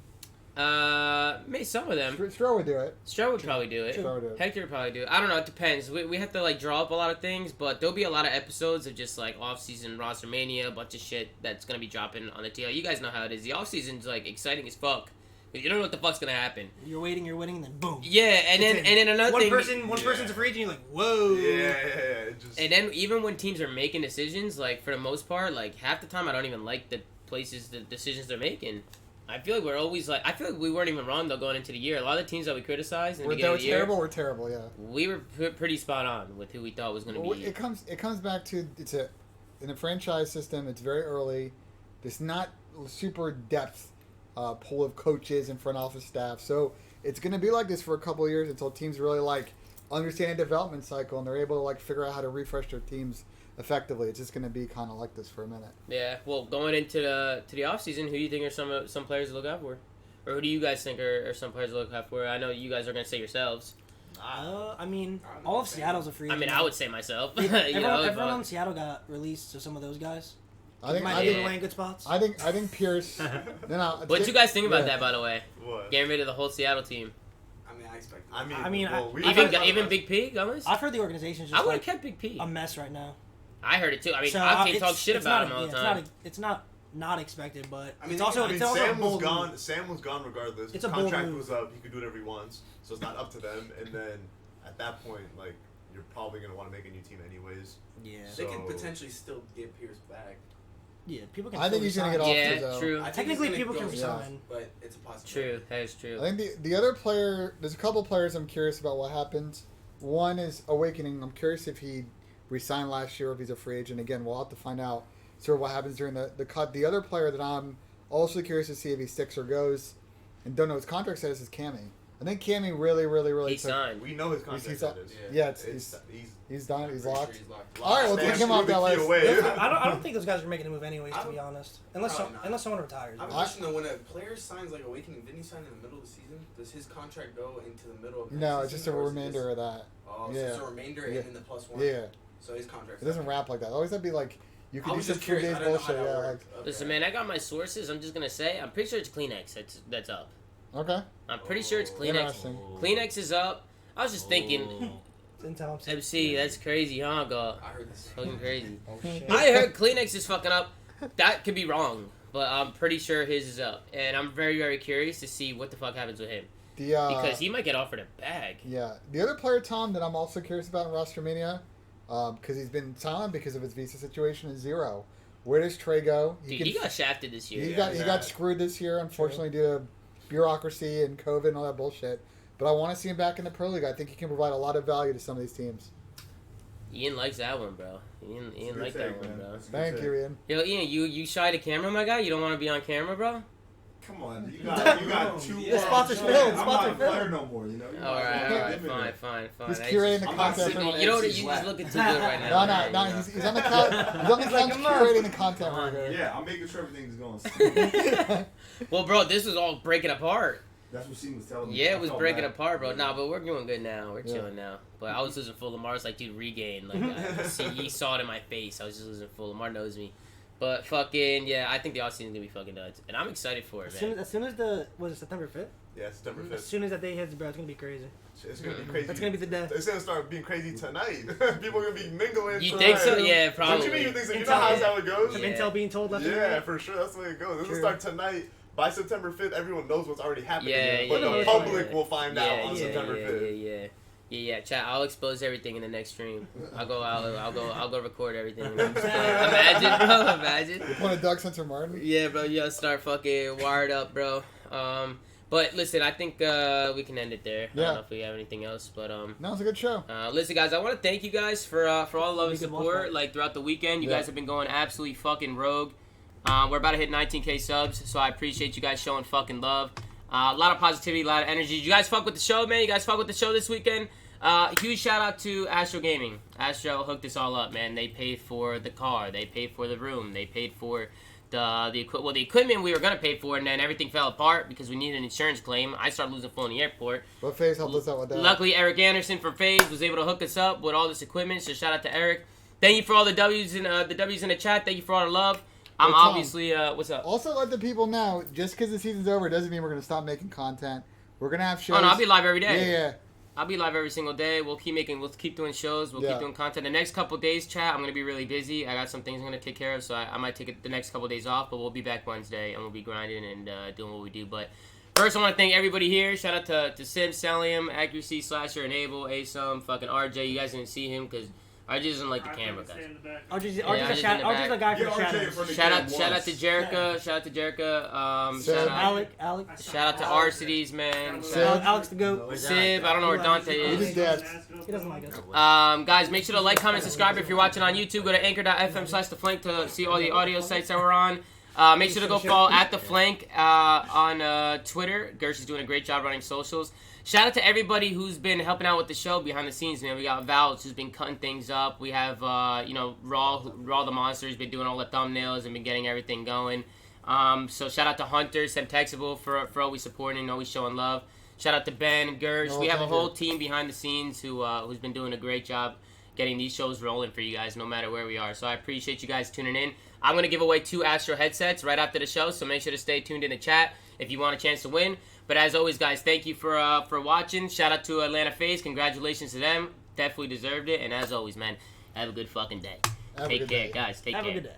Maybe some of them. Stro would do it. Stro would probably do it. Stro would do it. Hector would probably do it. I don't know. It depends. We have to like draw up a lot of things, but there'll be a lot of episodes of just like off-season roster mania, a bunch of shit that's gonna be dropping on the TL. You guys know how it is. The off-season's like exciting as fuck. You don't know what the fuck's gonna happen. You're waiting, and then boom. Yeah, and then another One thing. person's a free agent. You're like, whoa. Yeah. Just, And then even when teams are making decisions, like for the most part, like half the time I don't even like the decisions they're making. I feel like we're always like, I feel like we weren't even wrong though going into the year. A lot of the teams that we criticized in the beginning of the year, terrible. We're terrible. Yeah. we were pretty spot on with who we thought was going to Well, be. it comes back to in a franchise system. It's very early. There's not super depth pool of coaches and front office staff, so it's going to be like this for a couple of years until teams really like understand the development cycle and they're able to like figure out how to refresh their teams effectively. It's just going to be kind of like this for a minute. Yeah. Well, going into the off season, who do you think are some players to look out for, or who do you guys think are some players to look out for? I know you guys are going to say yourselves. I mean, all of Seattle's a free I agent. mean, I would say myself. Everyone in Seattle got released, so some of those guys I think might be away in good spots. I think Pierce. What you guys think about Yeah. that, by the way? what? Getting rid of the whole Seattle team. I mean, I expect. I mean, Even Big P, Gomez? I've heard the organization's I just would have like kept Big P. a mess right now. I heard it too. I mean, So, Octane talks shit about him all the time. It's not expected, but I mean, it's also I mean, it's also Sam a was bold gone. move. Sam was gone regardless. It's His a bold contract move. was up. He could do whatever he wants, so it's not up to them. And then at that point, like you're probably gonna want to make a new team anyways. Yeah, They could So- potentially still get Pierce back. yeah. People can. I think still he's gonna resign. get off Yeah, though. true. I think Technically, he's gonna people can go resign. south, but it's a possibility. True. That is true. I think the other player, there's a couple players I'm curious about what happens. One is Awakening. I'm curious if he resigned last year or if he's a free agent. Again, we'll have to find out sort of what happens during the cut. The other player that I'm also curious to see if he sticks or goes and don't know his contract status is Cammy. I think Cammy really He signed. We know his contract He's- status. Yeah, he's done. He's locked. All right, well, take him off that list. I don't think those guys are making a move anyways, to be honest. Unless Probably not. unless someone retires. I have a question though. When a player signs like Awakening, didn't he sign in the middle of the season? Does his contract go into the middle of the No, season? it's just a or is it remainder of that. Oh, so Yeah. it's a remainder Yeah. and then the +1. Yeah, So his contract. it doesn't wrap like that. Always that'd be like you I could do was some just 2 curious. days I don't know how bullshit. that Yeah, worked. Okay. Listen, man, I got my sources. I'm just gonna say, I'm pretty sure it's Kleenex that's up. like okay. I'm pretty sure it's Kleenex. Interesting. Kleenex is up. I was just thinking, In Thompson. MC, that's crazy, huh, God? I heard this. Fucking crazy. Oh shit. I heard Kleenex is fucking up. That could be wrong, but I'm pretty sure his is up, and I'm very, very curious to see what the fuck happens with him The because he might get offered a bag. yeah, the other player Tom that I'm also curious about in Roster Mania, because he's been silent because of his visa situation is Zero. Where does Trey go? Dude, he got shafted this year. He got screwed this year, unfortunately, due to bureaucracy and COVID and all that bullshit. But I want to see him back in the Pro League. I think he can provide a lot of value to some of these teams. Ian likes that one, bro. Ian likes that one, bro. Thank you, Ian. Yo, Ian, you shy to camera, my guy? You don't want to be on camera, bro? Come on, you got two. The sponsor film. I'm not a player no more, you know. All right, fine. He's curating the content. You know what? You just looking too good right now. No. He's on the couch. He's on the couch curating the content right here. Yeah, I'm making sure everything's going smooth. Well, bro, this was all breaking apart. That's what she was telling me. Yeah, it was breaking apart, bro. Nah, but we're doing good now. We're chilling now. But I was losing full Lamar. It's like, dude, regain. Like, he saw it in my face. I was just losing full. Lamar knows me. But fucking, yeah, I think the offseason's going to be fucking nuts. And I'm excited for it, man. As soon as September 5th? Yeah, September 5th. As soon as that day hits, bro, it's going to be crazy. It's going to be crazy. That's going to be the day. It's going to start being crazy tonight. People are going to be mingling. You think so? Yeah, probably. Don't you mean you think so? You know how it goes? Some intel being told left and Yeah, right. for sure. That's the way it goes. This will start tonight. By September 5th, everyone knows what's already happening. Yeah, but the yeah, public will find out on yeah, September 5th. Yeah, chat. I'll expose everything in the next stream. I'll go record everything. Imagine. You want a Doug Sensor Martin? Yeah, bro. You gotta start fucking wired up, bro. But listen, I think we can end it there. I don't know if we have anything else, but no, it's a good show. Listen, guys, I want to thank you guys for all the love and support. Like throughout the weekend, you guys have been going absolutely fucking rogue. We're about to hit 19K subs, so I appreciate you guys showing fucking love. A lot of positivity, a lot of energy. You guys fuck with the show, man. You guys fuck with the show this weekend. Huge shout out to Astro Gaming. Astro hooked us all up, man. They paid for the car. They paid for the room. They paid for the equipment we were gonna pay for, and then everything fell apart because we needed an insurance claim. I started losing full in the airport. But FaZe helped us out with that. Luckily, Eric Anderson from FaZe was able to hook us up with all this equipment. So shout out to Eric. Thank you for all the W's in the chat. Thank you for all the love. I'm obviously what's up? Also, let the people know, just because the season's over doesn't mean we're gonna stop making content. We're gonna have shows. Oh no, I'll be live every day. Yeah. I'll be live every single day. We'll keep doing shows. We'll keep doing content. The next couple days, chat, I'm gonna be really busy. I got some things I'm gonna take care of, so I might take the next couple days off. But we'll be back Wednesday, and we'll be grinding and doing what we do. But first, I want to thank everybody here. Shout out to Sim, Salium, Accuracy, Slasher, Enable, Asum, fucking RJ. You guys didn't see him because RJ doesn't like the camera, guys. RJ's the guy for the shadows. Shout out to Jerica. Shout out Shout out to Arcides, man. Alex the Goat. Sib, I don't know where Dante is. He doesn't like us. Guys, make sure to like, comment, subscribe. If you're watching on YouTube, go to anchor.fm/theflank to see all the audio sites that we're on. Make sure to go follow @theflank on Twitter. Gersh is doing a great job running socials. Shout out to everybody who's been helping out with the show behind the scenes, man. We got Val, who's been cutting things up. We have, Raw the Monster, has been doing all the thumbnails and been getting everything going. So shout out to Hunter, Semtexible for always supporting, always showing love. Shout out to Ben, Gersh. We have a whole team behind the scenes who's been doing a great job getting these shows rolling for you guys, no matter where we are. So I appreciate you guys tuning in. I'm going to give away 2 Astro headsets right after the show, so make sure to stay tuned in the chat if you want a chance to win. But as always, guys, thank you for watching. Shout out to Atlanta FaZe. Congratulations to them. Definitely deserved it. And as always, man, have a good fucking day. Take care, guys. Take care. Have a good day.